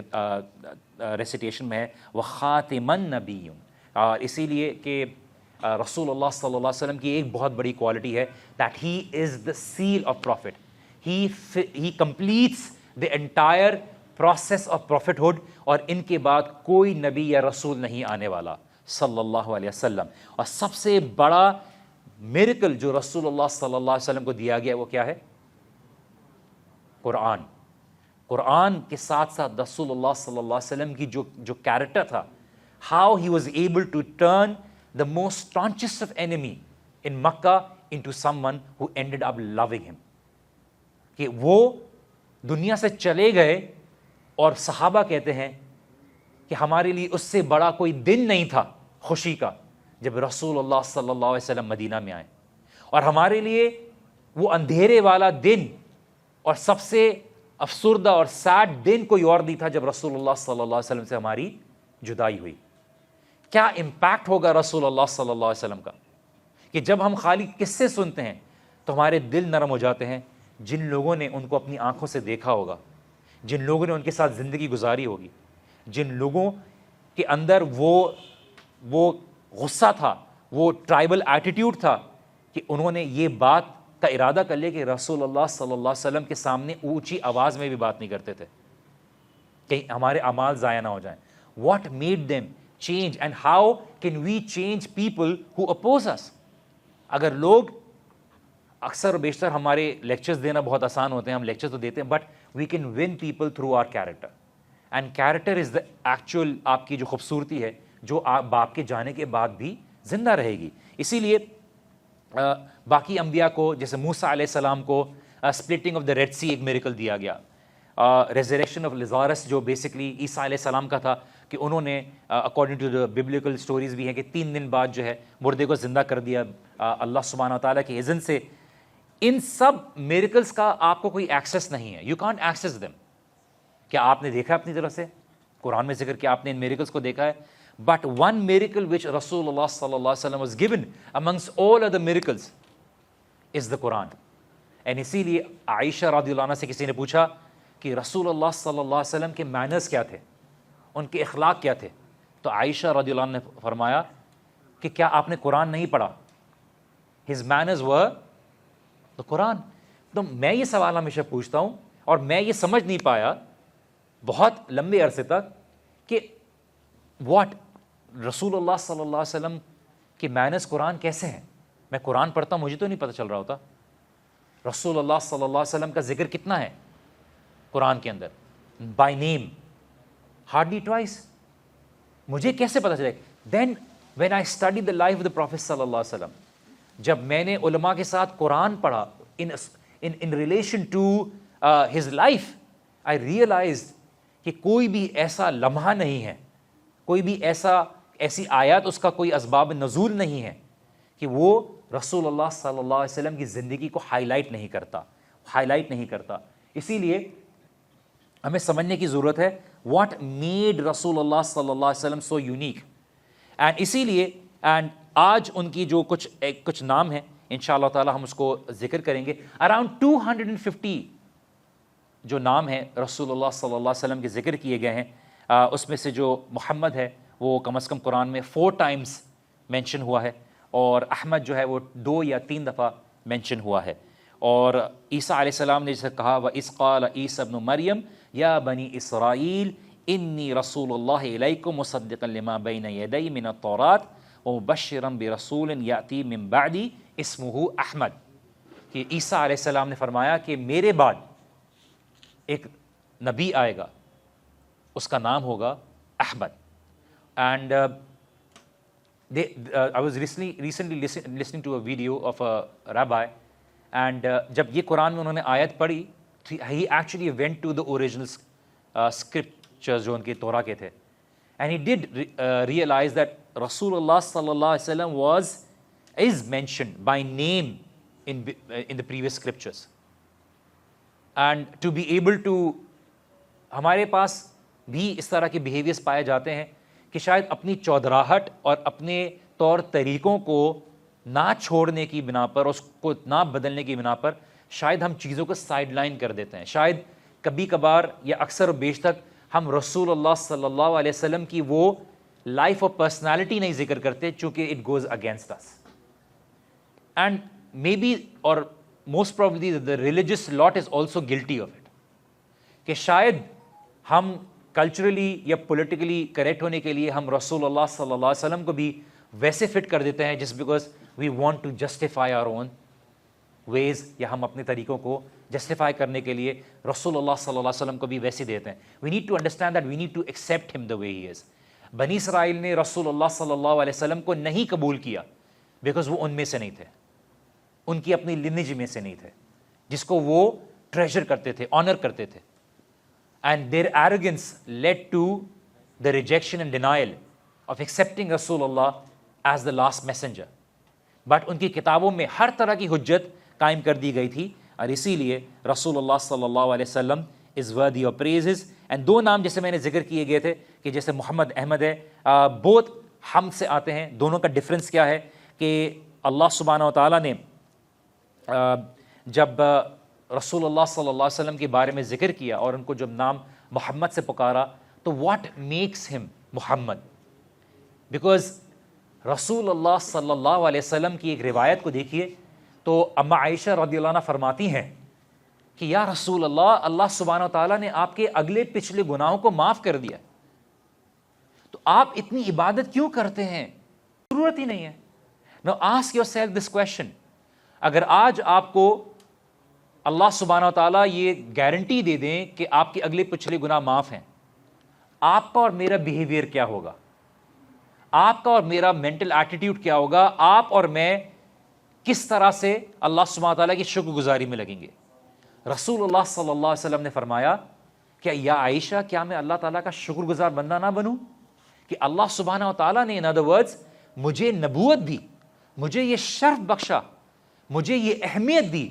ریسیٹیشن میں ہے وخاتم النبیین. اور اسی لیے کہ رسول اللہ صلی اللہ علیہ وسلم کی ایک بہت بڑی کوالٹی ہے that he is the seal of prophet. He completes the entire process of prophethood، اور ان کے بعد کوئی نبی یا رسول نہیں آنے والا صلی اللہ علیہ وسلم. اور سب سے بڑا میریکل جو رسول اللہ صلی اللہ علیہ وسلم کو دیا گیا وہ کیا ہے؟ قرآن. قرآن کے ساتھ ساتھ رسول اللہ صلی اللہ علیہ وسلم کی جو کیریکٹر تھا، how he was able to turn the most staunchest of enemy in Makkah into someone who ended up loving him. کہ وہ دنیا سے چلے گئے اور صحابہ کہتے ہیں کہ ہمارے لیے اس سے بڑا کوئی دن نہیں تھا خوشی کا جب رسول اللہ صلی اللہ علیہ وسلم مدینہ میں آئے، اور ہمارے لیے وہ اندھیرے والا دن اور سب سے افسردہ اور سیڈ دن کوئی اور نہیں تھا جب رسول اللہ صلی اللہ علیہ وسلم سے ہماری جدائی ہوئی. کیا امپیکٹ ہوگا رسول اللہ صلی اللہ علیہ وسلم کا کہ جب ہم خالی قصے سنتے ہیں تو ہمارے دل نرم ہو جاتے ہیں. جن لوگوں نے ان کو اپنی آنکھوں سے دیکھا ہوگا، جن لوگوں نے ان کے ساتھ زندگی گزاری ہوگی، جن لوگوں کے اندر وہ غصہ تھا، وہ ٹرائبل ایٹیٹیوڈ تھا کہ انہوں نے یہ بات کا ارادہ کر لیا کہ رسول اللہ صلی اللہ علیہ وسلم کے سامنے اونچی آواز میں بھی بات نہیں کرتے تھے کہ ہمارے اعمال ضائع نہ ہو جائیں. What made them change and how can we change people who oppose us. اگر لوگ اکثر و بیشتر ہمارے لیکچرز دینا بہت آسان ہوتے ہیں، ہم لیکچر تو دیتے ہیں، but we can win people through our character, and character is the actual آپ کی جو خوبصورتی ہے جو آپ باپ کے جانے کے بعد بھی زندہ رہے گی. اسی لیے باقی انبیاء کو جیسے موسیٰ علیہ السلام کو سپلٹنگ آف دا ریڈ سی ایک میریکل دیا گیا، ریزریکشن آف لزارس جو بیسکلی عیسیٰ علیہ السلام کا تھا کہ انہوں نے according to the biblical stories بھی ہیں کہ 3 دن بعد جو ہے مردے کو زندہ کر دیا اللہ سبحانہ تعالیٰ کے اذن سے. ان سب میریکلز کا آپ کو کوئی ایکسیس نہیں ہے، یو کانٹ ایکسیس دیم. کیا آپ نے دیکھا اپنی طرف سے؟ قرآن میں ذکر کیا آپ نے ان میریکلز کو دیکھا ہے؟ بٹ ون میریکل وچ رسول اللہ صلی اللہ علیہ وسلم was given amongst all other miracles is the Quran. And اسی لیے عائشہ رضی اللہ عنہ سے کسی نے پوچھا کہ رسول اللہ صلی اللہ علیہ وسلم کے مینرز کیا تھے، ان کے اخلاق کیا تھے؟ تو عائشہ رضی اللہ عنہ نے فرمایا کہ کیا آپ نے قرآن نہیں پڑھا؟ his manners were the قرآن. تو میں یہ سوال ہمیشہ پوچھتا ہوں اور میں یہ سمجھ نہیں پایا بہت لمبے عرصے تک کہ واٹ رسول اللہ صلی اللہ علیہ وسلم کے مینرز قرآن کیسے ہیں. میں قرآن پڑھتا ہوں مجھے تو نہیں پتہ چل رہا ہوتا رسول اللہ صلی اللہ علیہ وسلم کا ذکر کتنا ہے قرآن کے اندر بائی نیم، ہارڈلی ٹوائس. مجھے کیسے پتہ چلے؟ Then when I study the life of the prophet صلی اللہ علیہ وسلم، جب میں نے علماء کے ساتھ قرآن پڑھا in relation to his life, I realized کہ کوئی بھی ایسا لمحہ نہیں ہے، کوئی بھی ایسی آیات اس کا کوئی اسباب نزول نہیں ہے کہ وہ رسول اللہ صلی اللہ علیہ وسلم کی زندگی کو ہائی لائٹ نہیں کرتا. اسی لیے ہمیں سمجھنے کی ضرورت ہے واٹ میڈ رسول اللہ صلی اللہ علیہ وسلم سو یونیک. اینڈ اسی لیے اینڈ آج ان کی جو کچھ نام ہیں انشاءاللہ تعالی ہم اس کو ذکر کریں گے. اراؤنڈ 250 جو نام ہیں رسول اللہ صلی اللہ علیہ وسلم کے ذکر کیے گئے ہیں. اس میں سے جو محمد ہے وہ کم از کم قرآن میں 4 ٹائمز مینشن ہوا ہے, اور احمد جو ہے وہ 2 یا 3 دفعہ مینشن ہوا ہے. اور عیسیٰ علیہ السلام نے جیسے کہا وَإِذْ قَالَ عِيسَى ابْنُ مَرْيَمَ يَا بَنِي إِسْرَائِيلَ إِنِّي رَسُولُ اللَّهِ إِلَيْكُمْ مُصَدِّقًا لِمَا بَيْنَ يَدَيَّ مِنَ التَّوْرَاةِ وَمُبَشِّرًا بِرَسُولٍ يَأْتِي مِن بَعْدِي اسْمُهُ احمد, کہ عیسیٰ علیہ السلام نے فرمایا کہ میرے بعد ایک نبی آئے گا, اس کا نام ہوگا Ahmed. And I was recently listening to a video of a rabbi, and جب یہ قرآن میں انہوں نے آیت پڑھی, he actually went to the original scriptures جو ان کے توراہ کے تھے, and he did realize that Rasulullah sallallahu alaihi wasallam is mentioned by name in the previous scriptures. And to be able to, ہمارے پاس بھی اس طرح کے بیہیویئرس پائے جاتے ہیں کہ شاید اپنی چودراہٹ اور اپنے طور طریقوں کو نہ چھوڑنے کی بنا پر, اس کو نہ بدلنے کی بنا پر شاید ہم چیزوں کو سائڈ لائن کر دیتے ہیں. شاید کبھی کبھار یا اکثر و بیشتر ہم رسول اللہ صلی اللہ علیہ وسلم کی وہ لائف اور پرسنالٹی نہیں ذکر کرتے چونکہ it goes against us. And maybe اور most probably the religious lot is also guilty of it, کہ شاید ہم کلچرلی یا پولیٹیکلی کریکٹ ہونے کے لیے ہم رسول اللہ صلی اللہ علیہ وسلم کو بھی ویسے فٹ کر دیتے ہیں just because we want to justify our own ways, یا ہم اپنے طریقوں کو جسٹیفائی کرنے کے لیے رسول اللہ صلی اللہ علیہ وسلم کو بھی ویسے دیتے ہیں. We need to understand that we need to accept ہم دا وے ہی از. بنی اسرائیل نے رسول اللہ صلی اللہ علیہ وسلم کو نہیں قبول کیا بیکاز وہ ان میں سے نہیں تھے, ان کی اپنی لینیج میں سے نہیں تھے جس کو وہ ٹریجر کرتے تھے, آنر کرتے تھے. And their arrogance led to the rejection and denial of accepting Rasulullah as the last messenger. But ان کی کتابوں میں ہر طرح کی حجت قائم کر دی گئی تھی, اور اسی لیے رسول اللہ صلی اللہ علیہ وسلم is worthy of praises. And 2 نام جیسے میں نے ذکر کیے گئے تھے کہ جیسے محمد احمد ہے, بہت حمد سے آتے ہیں. دونوں کا ڈفرنس کیا ہے کہ اللہ سبحانہ و تعالیٰ نے جب رسول اللہ صلی اللہ علیہ وسلم کے بارے میں ذکر کیا اور ان کو جب نام محمد سے پکارا تو what makes him Muhammad, because رسول اللہ صلی اللہ علیہ وسلم کی ایک روایت کو دیکھیے تو اما عائشہ رضی اللہ عنہ فرماتی ہیں کہ یا رسول اللہ, اللہ سبحانہ و تعالیٰ نے آپ کے اگلے پچھلے گناہوں کو معاف کر دیا, تو آپ اتنی عبادت کیوں کرتے ہیں, ضرورت ہی نہیں ہے. Now ask yourself this question, اگر آج آپ کو اللہ سبحانہ و تعالیٰ یہ گارنٹی دے دیں کہ آپ کے اگلے پچھلے گناہ معاف ہیں, آپ کا اور میرا بیہیویئر کیا ہوگا, آپ کا اور میرا مینٹل ایٹیٹیوڈ کیا ہوگا, آپ اور میں کس طرح سے اللہ سبحانہ و تعالیٰ کی شکر گزاری میں لگیں گے. رسول اللہ صلی اللہ علیہ وسلم نے فرمایا کہ یا عائشہ, کیا میں اللہ تعالیٰ کا شکر گزار بندہ نہ بنوں کہ اللہ سبحانہ و تعالیٰ نے ان ادر ورڈز مجھے نبوت دی, مجھے یہ شرف بخشا, مجھے یہ اہمیت دی,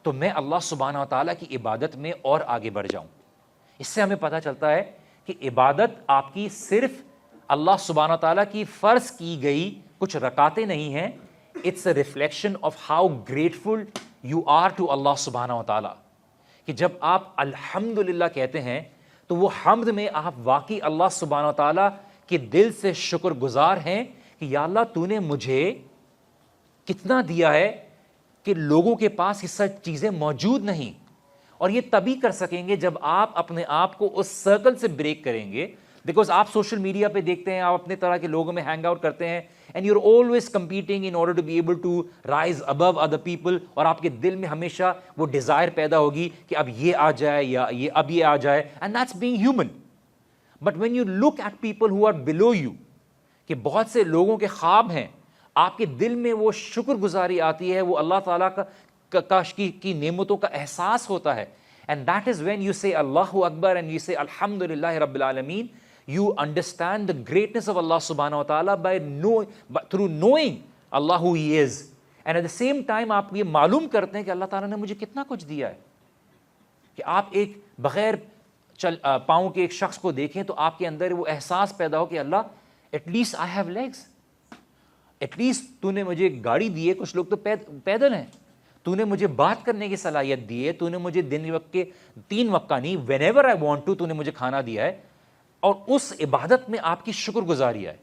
تو میں اللہ سبحانہ و تعالیٰ کی عبادت میں اور آگے بڑھ جاؤں. اس سے ہمیں پتہ چلتا ہے کہ عبادت آپ کی صرف اللہ سبحانہ و تعالیٰ کی فرض کی گئی کچھ رکعتیں نہیں ہیں, it's a reflection of how grateful you are to اللہ سبحانہ و تعالیٰ. کہ جب آپ الحمدللہ کہتے ہیں تو وہ حمد میں آپ واقعی اللہ سبحانہ و تعالیٰ کے دل سے شکر گزار ہیں کہ یا اللہ تو نے مجھے کتنا دیا ہے کہ لوگوں کے پاس یہ سب چیزیں موجود نہیں. اور یہ تبھی کر سکیں گے جب آپ اپنے آپ کو اس سرکل سے بریک کریں گے, بیکاز آپ سوشل میڈیا پہ دیکھتے ہیں, آپ اپنے طرح کے لوگوں میں ہینگ آؤٹ کرتے ہیں, and you are always competing in order to be able to rise above other people, اور آپ کے دل میں ہمیشہ وہ ڈیزائر پیدا ہوگی کہ اب یہ آ جائے یا یہ آ جائے, and that's being human. But when you look at people who are below you, کہ بہت سے لوگوں کے خواب ہیں, آپ کے دل میں وہ شکر گزاری آتی ہے, وہ اللہ تعالیٰ کی نعمتوں کا احساس ہوتا ہے, and that is when you سے اللہ اکبر اینڈ یو سے الحمدللہ رب العالمین. You understand the greatness of Allah subhanahu wa ta'ala through knowing Allah who He is. And at the same time آپ یہ معلوم کرتے ہیں کہ اللہ تعالیٰ نے مجھے کتنا کچھ دیا ہے, کہ آپ ایک بغیر پاؤں کے ایک شخص کو دیکھیں تو آپ کے اندر وہ احساس پیدا ہو کہ اللہ at least I have legs, at least تو نے مجھے گاڑی دی ہے، کچھ لوگ تو پیدل ہیں، تو نے مجھے بات کرنے کی صلاحیت دی ہے، تو نے مجھے دن وقت کے 3 وقت کا نہیں، whenever I want to, تو نے مجھے کھانا دیا ہے، اور اس عبادت میں آپ کی شکر گزاری ہے.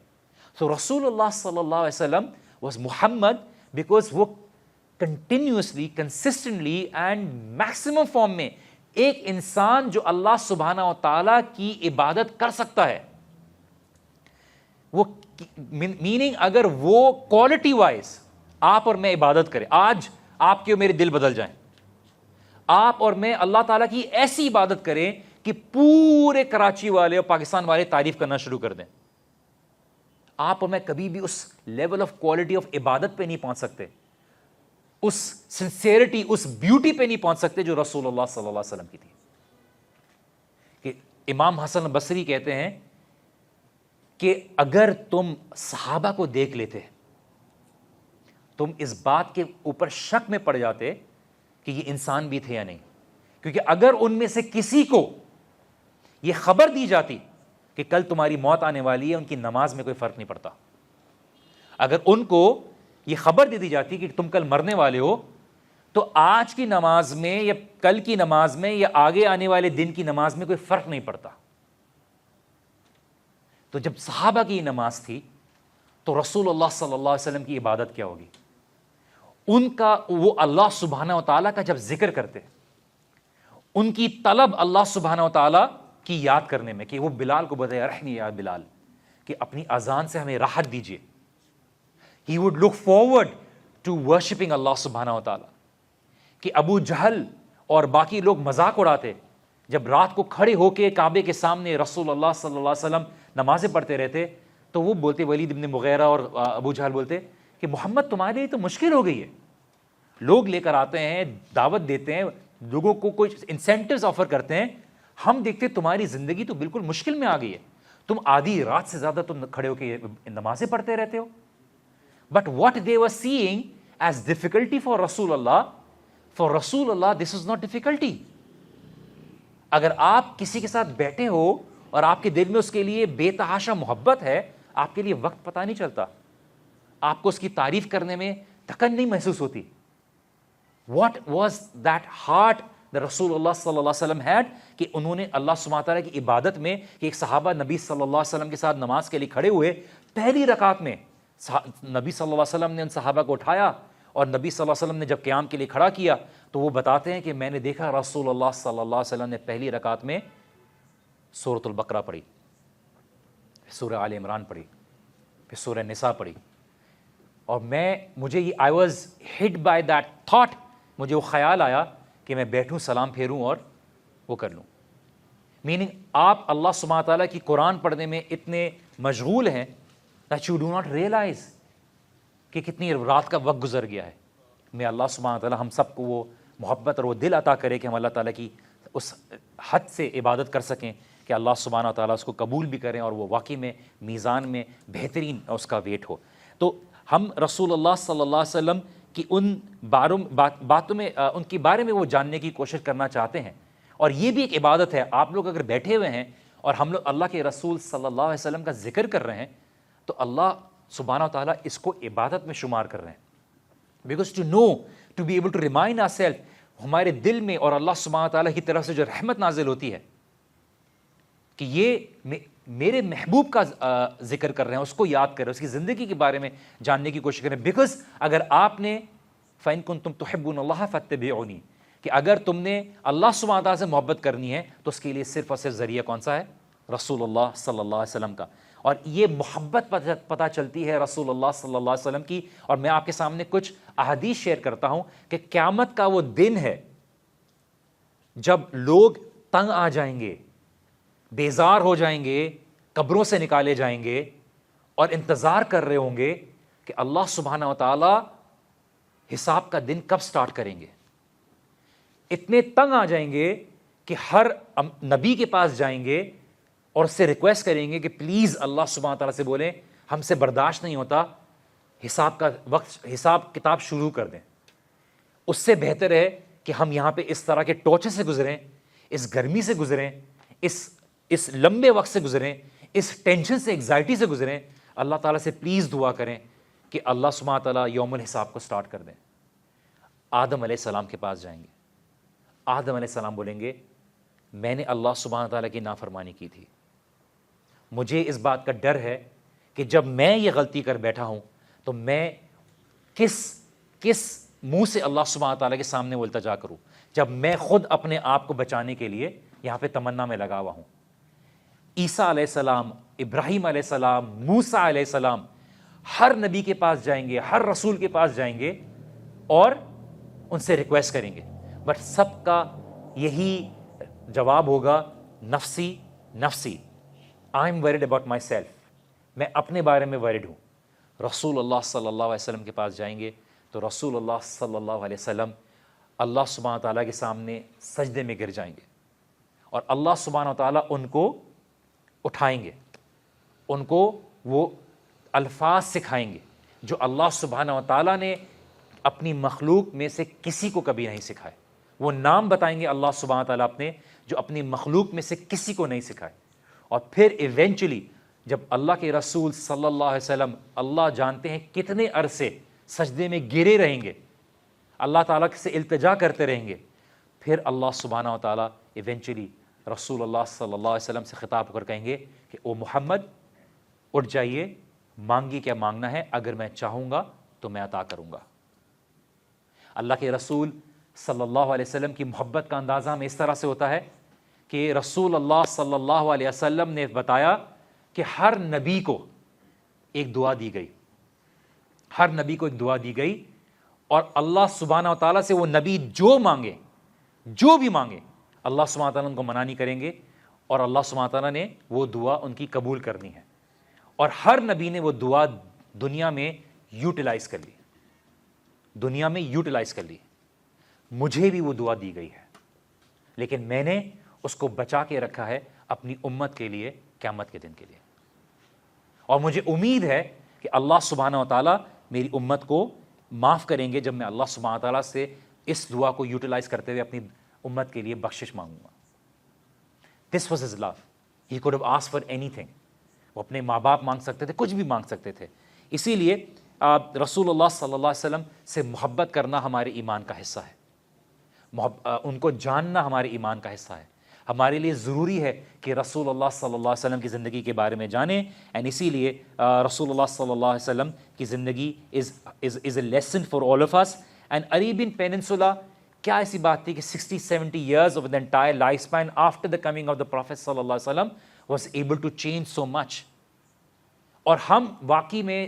سو رسول اللہ صلی اللہ علیہ وسلم واز محمد بیکاز وہ continuously, consistently and maximum form میں ایک انسان جو اللہ سبحانہ و تعالیٰ کی عبادت کر سکتا ہے، وہ میننگ اگر وہ کوالٹی وائز آپ اور میں عبادت کریں، آج آپ کے اور میرے دل بدل جائیں، آپ اور میں اللہ تعالیٰ کی ایسی عبادت کریں کہ پورے کراچی والے اور پاکستان والے تعریف کرنا شروع کر دیں. آپ اور میں کبھی بھی اس لیول آف کوالٹی آف عبادت پہ نہیں پہنچ سکتے، اس سنسیئرٹی، اس بیوٹی پہ نہیں پہنچ سکتے جو رسول اللہ صلی اللہ علیہ وسلم کی تھی. کہ امام حسن بصری کہتے ہیں کہ اگر تم صحابہ کو دیکھ لیتے تم اس بات کے اوپر شک میں پڑ جاتے کہ یہ انسان بھی تھے یا نہیں، کیونکہ اگر ان میں سے کسی کو یہ خبر دی جاتی کہ کل تمہاری موت آنے والی ہے، ان کی نماز میں کوئی فرق نہیں پڑتا. اگر ان کو یہ خبر دے دی جاتی کہ تم کل مرنے والے ہو، تو آج کی نماز میں یا کل کی نماز میں یا آگے آنے والے دن کی نماز میں کوئی فرق نہیں پڑتا. تو جب صحابہ کی نماز تھی تو رسول اللہ صلی اللہ علیہ وسلم کی عبادت کیا ہوگی؟ ان کا وہ اللہ سبحانہ و تعالیٰ کا جب ذکر کرتے، ان کی طلب اللہ سبحانہ و تعالیٰ کی یاد کرنے میں، کہ وہ بلال کو بتائے رحمی یا بلال، کہ اپنی اذان سے ہمیں راحت دیجیے. He would look forward to worshipping اللہ سبحانہ و تعالیٰ. کہ ابو جہل اور باقی لوگ مذاق اڑاتے جب رات کو کھڑے ہو کے کعبے کے سامنے رسول اللہ صلی اللہ علیہ وسلم نمازیں پڑھتے رہتے، تو وہ بولتے، ولید ابن مغیرہ اور ابو جہل بولتے کہ محمد تمہارے لیے تو مشکل ہو گئی ہے، لوگ لے کر آتے ہیں، دعوت دیتے ہیں، لوگوں کو کچھ انسینٹیوز آفر کرتے ہیں، ہم دیکھتے تمہاری زندگی تو بالکل مشکل میں آ گئی ہے، تم آدھی رات سے زیادہ تم کھڑے ہو کے نمازیں پڑھتے رہتے ہو. But what they were seeing as difficulty for Rasulullah, this is not difficulty. اگر آپ کسی کے ساتھ بیٹھے ہو اور آپ کے دل میں اس کے لیے بے تحاشا محبت ہے، آپ کے لیے وقت پتہ نہیں چلتا، آپ کو اس کی تعریف کرنے میں تھکن نہیں محسوس ہوتی. What was that heart that رسول اللہ صلی اللہ علیہ وسلم had کہ انہوں نے اللہ سبحانہ تعالیٰ کی عبادت میں، کہ ایک صحابہ نبی صلی اللہ علیہ وسلم کے ساتھ نماز کے لیے کھڑے ہوئے، پہلی رکعت میں نبی صلی اللہ علیہ وسلم نے ان صحابہ کو اٹھایا، اور نبی صلی اللہ علیہ وسلم نے جب قیام کے لیے کھڑا کیا تو وہ بتاتے ہیں کہ میں نے دیکھا رسول اللہ صلی اللہ علیہ وسلم نے پہلی رکعت میں سورۃ البقرہ پڑھی، پھر سورہ آل عمران پڑھی، پھر سورہ نساء پڑھی، اور مجھے یہ I was hit by that thought, مجھے وہ خیال آیا کہ میں بیٹھوں، سلام پھیروں اور وہ کر لوں. میننگ آپ اللہ سبحانہ تعالیٰ کی قرآن پڑھنے میں اتنے مشغول ہیں that you do not realize کہ کتنی رات کا وقت گزر گیا ہے. میں اللہ سبحانہ تعالیٰ ہم سب کو وہ محبت اور وہ دل عطا کرے کہ ہم اللہ تعالیٰ کی اس حد سے عبادت کر سکیں کہ اللہ سبحانہ تعالیٰ اس کو قبول بھی کریں اور وہ واقعی میں میزان میں بہترین اس کا ویٹ ہو. تو ہم رسول اللہ صلی اللہ علیہ وسلم کی ان باتوں میں، ان کے بارے میں وہ جاننے کی کوشش کرنا چاہتے ہیں، اور یہ بھی ایک عبادت ہے. آپ لوگ اگر بیٹھے ہوئے ہیں اور ہم لوگ اللہ کے رسول صلی اللہ علیہ وسلم کا ذکر کر رہے ہیں تو اللہ سبحانہ تعالیٰ اس کو عبادت میں شمار کر رہے ہیں. Because to know, to be able to remind our self, ہمارے دل میں اور اللہ سبحانہ تعالیٰ کی طرف سے جو رحمت نازل ہوتی ہے کہ یہ میرے محبوب کا ذکر کر رہے ہیں، اس کو یاد کریں، اس کی زندگی کے بارے میں جاننے کی کوشش کریں. بیکاز اگر آپ نے فَإِن كُنتُمْ تُحِبُّونَ اللَّهَ فَاتَّبِعُونِي، کہ اگر تم نے اللہ سبحانہ تعالیٰ سے محبت کرنی ہے تو اس کے لیے صرف اور صرف ذریعہ کون سا ہے؟ رسول اللہ صلی اللہ علیہ وسلم کا. اور یہ محبت پتہ چلتی ہے رسول اللہ صلی اللہ علیہ وسلم کی. اور میں آپ کے سامنے کچھ احادیث شیئر کرتا ہوں کہ قیامت کا وہ دن ہے جب لوگ تنگ آ جائیں گے، بیزار ہو جائیں گے، قبروں سے نکالے جائیں گے اور انتظار کر رہے ہوں گے کہ اللہ سبحانہ و تعالی حساب کا دن کب سٹارٹ کریں گے. اتنے تنگ آ جائیں گے کہ ہر نبی کے پاس جائیں گے اور اس سے ریکویسٹ کریں گے کہ پلیز اللہ سبحانہ تعالیٰ سے بولیں ہم سے برداشت نہیں ہوتا، حساب کا وقت، حساب کتاب شروع کر دیں. اس سے بہتر ہے کہ ہم یہاں پہ اس طرح کے ٹارچر سے گزریں، اس گرمی سے گزریں، اس لمبے وقت سے گزریں, اس ٹینشن سے, ایگزائٹی سے گزریں, اللہ تعالیٰ سے پلیز دعا کریں کہ اللہ سبحانہ تعالیٰ یوم الحساب کو سٹارٹ کر دیں. آدم علیہ السلام کے پاس جائیں گے, آدم علیہ السلام بولیں گے میں نے اللہ سبحانہ تعالیٰ کی نافرمانی کی تھی, مجھے اس بات کا ڈر ہے کہ جب میں یہ غلطی کر بیٹھا ہوں تو میں کس منہ سے اللہ سبحانہ تعالیٰ کے سامنے وہ التجا کروں, جب میں خود اپنے آپ کو بچانے کے لیے یہاں پہ تمنا میں لگا ہوا ہوں. عیسیٰ علیہ السلام, ابراہیم علیہ السلام, موسیٰ علیہ السلام ہر نبی کے پاس جائیں گے, ہر رسول کے پاس جائیں گے اور ان سے ریکویسٹ کریں گے, بٹ سب کا یہی جواب ہوگا نفسی نفسی, I am word about my self, میں اپنے بارے میں ورڈ ہوں. رسول اللہ صلی اللہ علیہ وسلم کے پاس جائیں گے تو رسول اللہ صلی اللہ علیہ وسلم اللہ سبحانہ تعالیٰ کے سامنے سجدے میں گر جائیں گے اور اللہ سبحانہ تعالیٰ ان کو اٹھائیں گے, ان کو وہ الفاظ سکھائیں گے جو اللہ سبحانہ تعالیٰ نے اپنی مخلوق میں سے کسی کو کبھی نہیں سکھائے. وہ نام بتائیں گے اللہ سبحانہ تعالیٰ اپنے جو اپنی مخلوق میں سے کسی کو نہیں سکھائے. اور پھر ایونچولی جب اللہ کے رسول صلی اللہ علیہ وسلم اللہ جانتے ہیں کتنے عرصے سجدے میں گرے رہیں گے, اللہ تعالیٰ سے التجا کرتے رہیں گے, پھر اللہ سبحانہ و تعالیٰ ایونچولی رسول اللہ صلی اللہ علیہ وسلم سے خطاب کر کہیں گے کہ او محمد اٹھ جائیے, مانگی کیا مانگنا ہے, اگر میں چاہوں گا تو میں عطا کروں گا. اللہ کے رسول صلی اللہ علیہ وسلم کی محبت کا اندازہ ہمیں اس طرح سے ہوتا ہے کہ رسول اللہ صلی اللہ علیہ وسلم نے بتایا کہ ہر نبی کو ایک دعا دی گئی, ہر نبی کو ایک دعا دی گئی, اور اللہ سبحانہ و تعالیٰ سے وہ نبی جو مانگے, جو بھی مانگے, اللہ سبحانہ و تعالیٰ ان کو منع نہیں کریں گے اور اللہ سبحانہ و تعالیٰ نے وہ دعا ان کی قبول کرنی ہے. اور ہر نبی نے وہ دعا دنیا میں یوٹیلائز کر لی, دنیا میں یوٹیلائز کر لی. مجھے بھی وہ دعا دی گئی ہے, لیکن میں نے اس کو بچا کے رکھا ہے اپنی امت کے لیے, قیامت کے دن کے لیے. اور مجھے امید ہے کہ اللہ سبحانہ و تعالیٰ میری امت کو معاف کریں گے جب میں اللہ سبحانہ و تعالیٰ سے اس دعا کو یوٹیلائز کرتے ہوئے اپنی امت کے لیے بخشش مانگوں گا. This was his love, he could have asked for اینی تھنگ. وہ اپنے ماں باپ مانگ سکتے تھے, کچھ بھی مانگ سکتے تھے. اسی لیے رسول اللہ صلی اللہ علیہ وسلم سے محبت کرنا ہمارے ایمان کا حصہ ہے, ان کو جاننا ہمارے ایمان کا حصہ ہے. ہمارے لیے ضروری ہے کہ رسول اللہ صلی اللہ علیہ وسلم کی زندگی کے بارے میں جانیں, اینڈ اسی لیے رسول اللہ صلی اللہ علیہ وسلم کی زندگی is a lesson for all of us. And Arabian peninsula, کیا ایسی بات تھی کہ 60-70 years of the entire lifespan after the coming of the Prophet صلی اللہ علیہ وسلم was able to change so much. اور ہم واقعی میں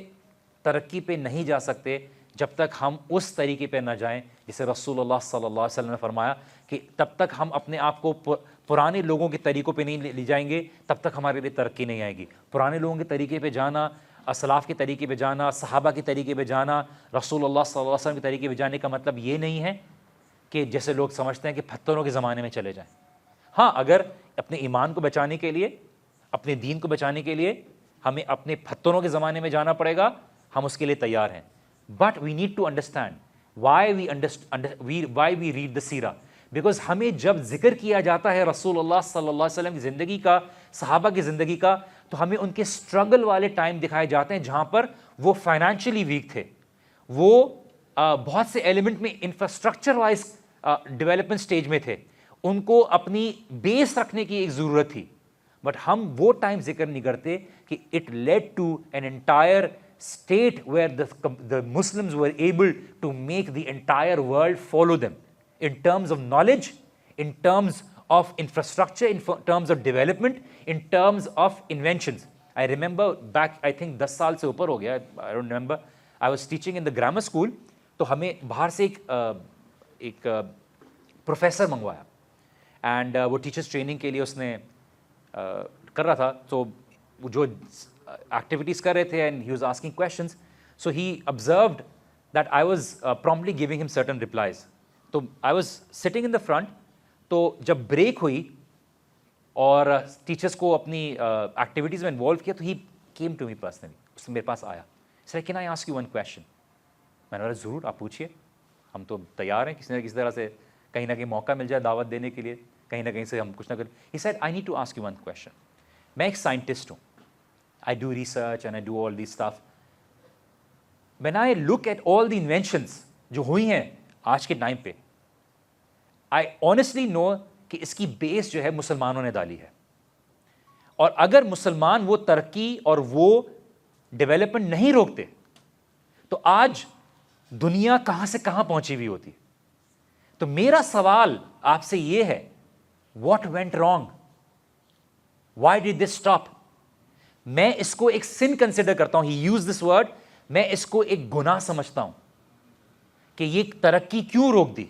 ترقی پہ نہیں جا سکتے جب تک ہم اس طریقے پہ نہ جائیں جسے رسول اللہ صلی اللہ علیہ وسلم نے فرمایا کہ تب تک ہم اپنے آپ کو پرانے لوگوں کے طریقوں پہ نہیں لے جائیں گے تب تک ہمارے لیے ترقی نہیں آئے گی. پرانے لوگوں کے طریقے پہ جانا, اسلاف کے طریقے پہ جانا, صحابہ کے طریقے پہ جانا, رسول اللہ صلی اللہ علیہ وسلم کے طریقے پہ جانے کا مطلب یہ نہیں ہے کہ جیسے لوگ سمجھتے ہیں کہ پتھروں کے زمانے میں چلے جائیں. ہاں, اگر اپنے ایمان کو بچانے کے لیے, اپنے دین کو بچانے کے لیے ہمیں اپنے پتھروں کے زمانے میں جانا پڑے گا, ہم اس کے لیے تیار ہیں. But we need to understand why we read the سیرہ, بیکاز ہمیں جب ذکر کیا جاتا ہے رسول اللہ صلی اللہ علیہ وسلم کی زندگی کا, صحابہ کی زندگی کا, تو ہمیں ان کے اسٹرگل والے ٹائم دکھائے جاتے ہیں جہاں پر وہ فائنینشلی ویک تھے, وہ بہت سے ایلیمنٹ میں انفراسٹرکچر وائز ڈیولپمنٹ سٹیج میں تھے, ان کو اپنی بیس رکھنے کی ایک ضرورت تھی. بٹ ہم وہ ٹائم ذکر نہیں کرتے کہ it lead to an entire state where the Muslims were able to make the entire world follow them in terms of knowledge, in terms of infrastructure, in terms of development, in terms of inventions. I remember back, I think 10 سال سے اوپر ہو گیا, I don't remember, I was teaching in the grammar school, تو ہمیں باہر سے ایک professor منگوایا, اینڈ وہ ٹیچرس ٹریننگ کے لیے اس نے کر رہا تھا, تو جو activities کر رہے تھے and he was asking questions, so he observed that I was promptly giving him certain replies. تو I was sitting in the front, تو جب بریک ہوئی اور ٹیچرس کو اپنی ایکٹیویٹیز میں انوالو کیا, تو he came to me personally, اس نے میرے پاس آیا, said can I ask you one question. میں نے بولا ضرور, آپ پوچھیے, ہم تو تیار ہیں کسی نہ کسی طرح سے کہیں نہ کہیں موقع مل جائے دعوت دینے کے لیے. کہیں نہ کہیں سے ہم کچھ نہ کریں. He said, I need to ask you one question. میں ایک سائنٹسٹ ہوں. I do research and I do all this stuff. When I look at all the inventions جو ہوئی ہیں آج کے ٹائم پہ, I honestly know کہ اس کی بیس جو ہے مسلمانوں نے ڈالی ہے. اور اگر مسلمان وہ ترقی اور وہ ڈیولپمنٹ نہیں روکتے تو آج دنیا کہاں سے کہاں پہنچی ہوئی ہوتی. تو میرا سوال آپ سے یہ ہے, what went wrong, why did this stop. میں اس کو ایک سن کنسیڈر کرتا ہوں, ہی یوز دس ورڈ, میں اس کو ایک گناہ سمجھتا ہوں کہ یہ ترقی کیوں روک دی.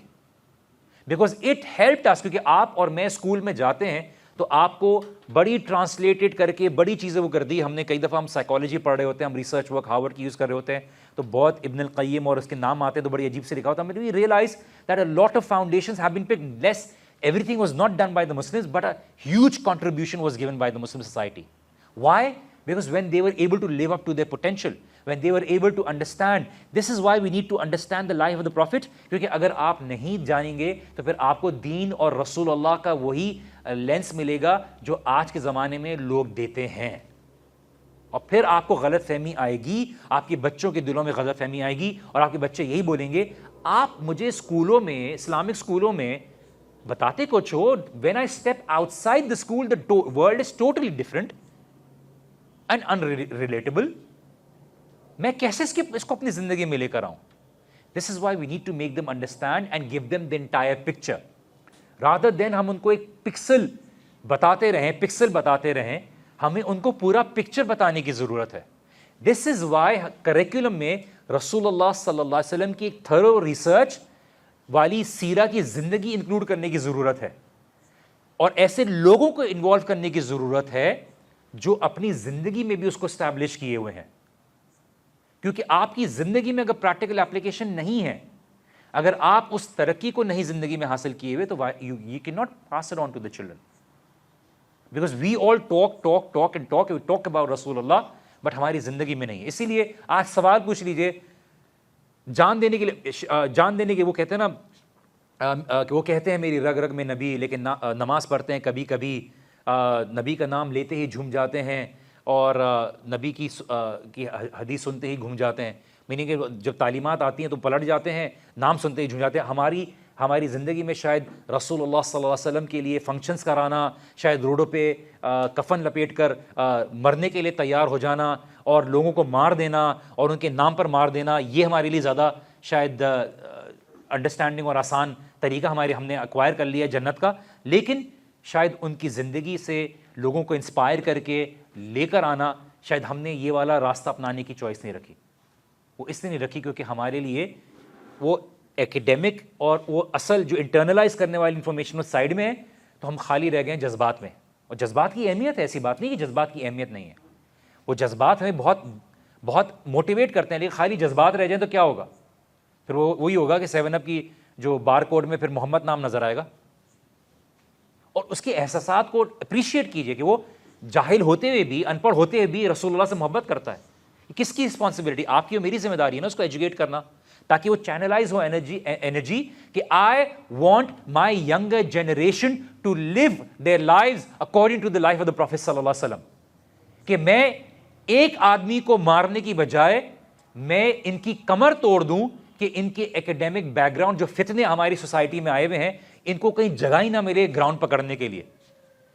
بیکاز اٹ ہیلپڈ اس, کیونکہ آپ اور میں اسکول میں جاتے ہیں تو آپ کو بڑی ٹرانسلیٹڈ کر کے بڑی چیزیں وہ کر دی. ہم نے کئی دفعہ ہم سائیکالوجی پڑھ رہے ہوتے ہیں, ہم ریسرچ ورک ہارورڈ کی یوز کر رہے ہوتے ہیں, تو بہت ابن القیم اور اس کے نام آتے ہیں تو بڑی عجیب سے لکھا ہوتا ہے. We realize that a lot of foundations have been picked. لیس everything was not done by the Muslims, but a huge contribution was given by the Muslim society. Why? Because when they were able to live up to their potential, when they were able to understand, this is why we need to understand the life of the Prophet, کیونکہ اگر آپ نہیں جانیں گے تو پھر آپ کو دین اور رسول اللہ کا وہی لینس ملے گا جو آج کے زمانے میں لوگ دیتے ہیں, اور پھر آپ کو غلط فہمی آئے گی, آپ کے بچوں کے دلوں میں غلط فہمی آئے گی, اور آپ کے بچے یہی بولیں گے, آپ مجھے اسکولوں میں, اسلامک اسکولوں میں بتاتے کچھ ہو, when I step outside the school the world is totally different and unrelatable. میں کیسے اس کو اپنی زندگی میں لے کر آؤں. This is why we need to make them understand and give them the entire picture rather than ہم ان کو ایک پکسل بتاتے رہیں, ہمیں ان کو پورا پکچر بتانے کی ضرورت ہے. This is why کریکولم میں رسول اللہ صلی اللہ علیہ وسلم کی ایک تھرو ریسرچ والی سیرہ کی زندگی انکلوڈ کرنے کی ضرورت ہے, اور ایسے لوگوں کو انوالو کرنے کی ضرورت ہے جو اپنی زندگی میں بھی اس کو اسٹیبلش کیے ہوئے ہیں. کیونکہ آپ کی زندگی میں اگر پریکٹیکل اپلیکیشن نہیں ہے, اگر آپ اس ترقی کو نہیں زندگی میں حاصل کیے ہوئے, تو you cannot pass it on to the children. Because we all talk about رسول اللہ, بٹ ہماری زندگی میں نہیں ہے. اسی لیے آج سوال پوچھ لیجئے, جان دینے کے وہ کہتے ہیں نا, وہ کہتے ہیں میری رگ رگ میں نبی, لیکن نماز پڑھتے ہیں کبھی کبھی, نبی کا نام لیتے ہی جھوم جاتے ہیں, اور نبی کی حدیث سنتے ہی گھوم جاتے ہیں. میننگ کہ جب تعلیمات آتی ہیں تو پلٹ جاتے ہیں, نام سنتے ہی جھوم جاتے ہیں. ہماری زندگی میں شاید رسول اللہ صلی اللہ علیہ وسلم کے لیے فنکشنز کرانا, شاید روڈوں پہ کفن لپیٹ کر مرنے کے لیے تیار ہو جانا اور لوگوں کو مار دینا اور ان کے نام پر مار دینا, یہ ہمارے لیے زیادہ شاید انڈرسٹینڈنگ اور آسان طریقہ ہم نے ایکوائر کر لیا جنت کا. لیکن شاید ان کی زندگی سے لوگوں کو انسپائر کر کے لے کر آنا, شاید ہم نے یہ والا راستہ اپنانے کی چوائس نہیں رکھی. وہ اس لیے نہیں رکھی کیونکہ ہمارے لیے وہ ایکیڈیمک اور وہ اصل جو انٹرنلائز کرنے والی انفارمیشن اس سائڈ میں ہے, تو ہم خالی رہ گئے ہیں جذبات میں. اور جذبات کی اہمیت ہے, ایسی بات نہیں کہ جذبات کی اہمیت نہیں ہے, وہ جذبات ہمیں بہت موٹیویٹ کرتے ہیں, لیکن خالی جذبات رہ جائیں تو کیا ہوگا, پھر وہی ہوگا کہ 7 اپ کی جو بار کوڈ میں پھر محمد نام نظر آئے گا. اور اس کے احساسات کو اپریشیٹ کیجئے کہ وہ جاہل ہوتے ہوئے بھی, ان پڑھ ہوتے ہوئے بھی رسول اللہ سے محبت کرتا ہے. کس کی رسپانسبلٹی, آپ کی اور میری ذمہ داری ہے نا اس کو ایجوکیٹ کرنا, تاکہ وہ چینلائز ہو انرجی کہ I want my younger generation to live their lives according to the life of the prophet صلی اللہ علیہ وسلم. کہ میں ایک آدمی کو مارنے کی بجائے میں ان کی کمر توڑ دوں کہ ان کے ایکیڈیمک بیک گراؤنڈ جو فتنے ہماری سوسائٹی میں آئے ہوئے ہیں, ان کو کہیں جگہ ہی نہ ملے گراؤنڈ پکڑنے کے لیے.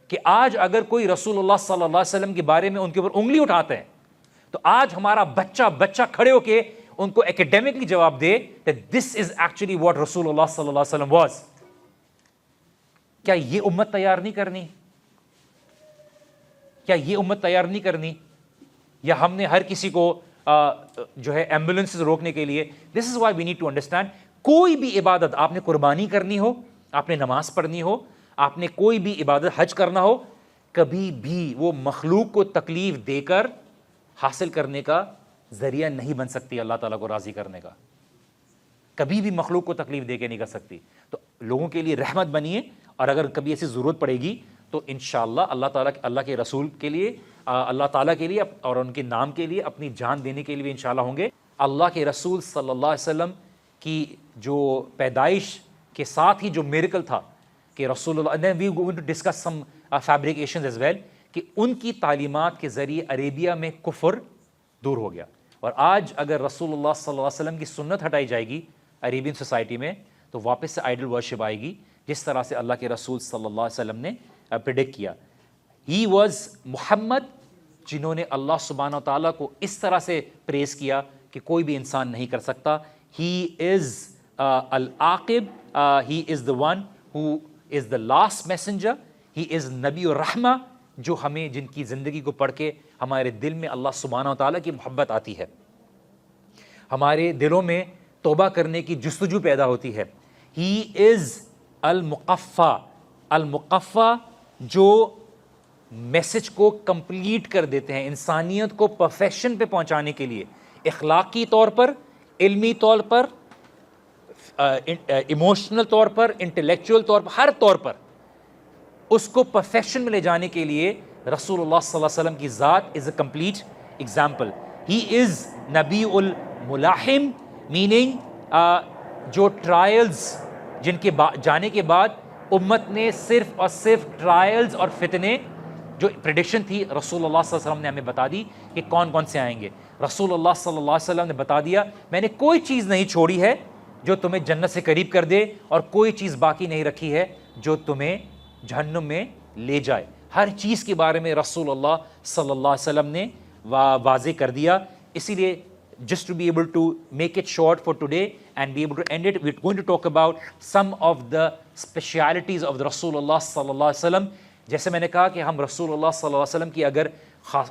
کہ آج اگر کوئی رسول اللہ صلی اللہ علیہ وسلم کے بارے میں ان کے اوپر انگلی اٹھاتے ہیں, تو آج ہمارا بچہ کھڑے ہو کے ان کو ایکیڈیمکلی جواب دے that this is actually what رسول اللہ صلی اللہ علیہ وسلم was. کیا یہ امت تیار نہیں کرنی, یا ہم نے ہر کسی کو جو ہے ایمبولینس روکنے کے لیے. This is why we need to understand, کوئی بھی عبادت آپ نے قربانی کرنی ہو, آپ نے نماز پڑھنی ہو, آپ نے کوئی بھی عبادت حج کرنا ہو, کبھی بھی وہ مخلوق کو تکلیف دے کر حاصل کرنے کا ذریعہ نہیں بن سکتی, اللہ تعالیٰ کو راضی کرنے کا. کبھی بھی مخلوق کو تکلیف دے کے نہیں کر سکتی. تو لوگوں کے لیے رحمت بنیے, اور اگر کبھی ایسی ضرورت پڑے گی تو انشاءاللہ اللہ کے رسول کے لیے, اللہ تعالیٰ کے لیے اور ان کے نام کے لیے اپنی جان دینے کے لیے انشاءاللہ ہوں گے. اللہ کے رسول صلی اللہ علیہ وسلم کی جو پیدائش کے ساتھ ہی جو میریکل تھا, کہ رسول اللہ, and then we are going to discuss some fabrications as well, کہ ان کی تعلیمات کے ذریعے عربیہ میں کفر دور ہو گیا. اور آج اگر رسول اللہ صلی اللہ علیہ وسلم کی سنت ہٹائی جائے گی عربین سوسائٹی میں تو واپس سے آئیڈل ورشپ آئے گی, جس طرح سے اللہ کے رسول صلی اللہ علیہ وسلم نے پریڈکٹ کیا. ہی واز محمد, جنہوں نے اللہ سبحانہ و تعالیٰ کو اس طرح سے پریز کیا کہ کوئی بھی انسان نہیں کر سکتا. ہی از العاقب, ہی از the one who is the last messenger, he is نبی الرحمہ, جو ہمیں جن کی زندگی کو پڑھ کے ہمارے دل میں اللہ سبحانہ و تعالیٰ کی محبت آتی ہے, ہمارے دلوں میں توبہ کرنے کی جستجو پیدا ہوتی ہے. ہی از المقفی, المقفی جو میسج کو کمپلیٹ کر دیتے ہیں, انسانیت کو پرفیکشن پہ پہنچانے کے لیے, اخلاقی طور پر, علمی طور پر, ایموشنل طور پر, انٹلیکچوئل طور پر, ہر طور پر اس کو پرفیکشن میں لے جانے کے لیے رسول اللہ صلی اللہ علیہ وسلم کی ذات از اے کمپلیٹ ایگزامپل. ہی از نبی الملاحم, میننگ جو ٹرائلز جن کے جانے کے بعد امت نے صرف اور صرف ٹرائلز اور فتنے, جو پریڈکشن تھی رسول اللہ صلی اللہ علیہ وسلم نے ہمیں بتا دی کہ کون کون سے آئیں گے. رسول اللہ صلی اللہ علیہ وسلم نے بتا دیا میں نے کوئی چیز نہیں چھوڑی ہے جو تمہیں جنت سے قریب کر دے, اور کوئی چیز باقی نہیں رکھی ہے جو تمہیں جہنم میں لے جائے. ہر چیز کے بارے میں رسول اللہ صلی اللہ علیہ وسلم نے واضح کر دیا. اسی لیے just to be able to make it short for today and be able to end it, we're going to talk about some of the specialities of the Rasulullah sallallahu alaihi wasallam. جیسے میں نے کہا کہ ہم رسول اللہ صلی اللہ علیہ وسلم کی اگر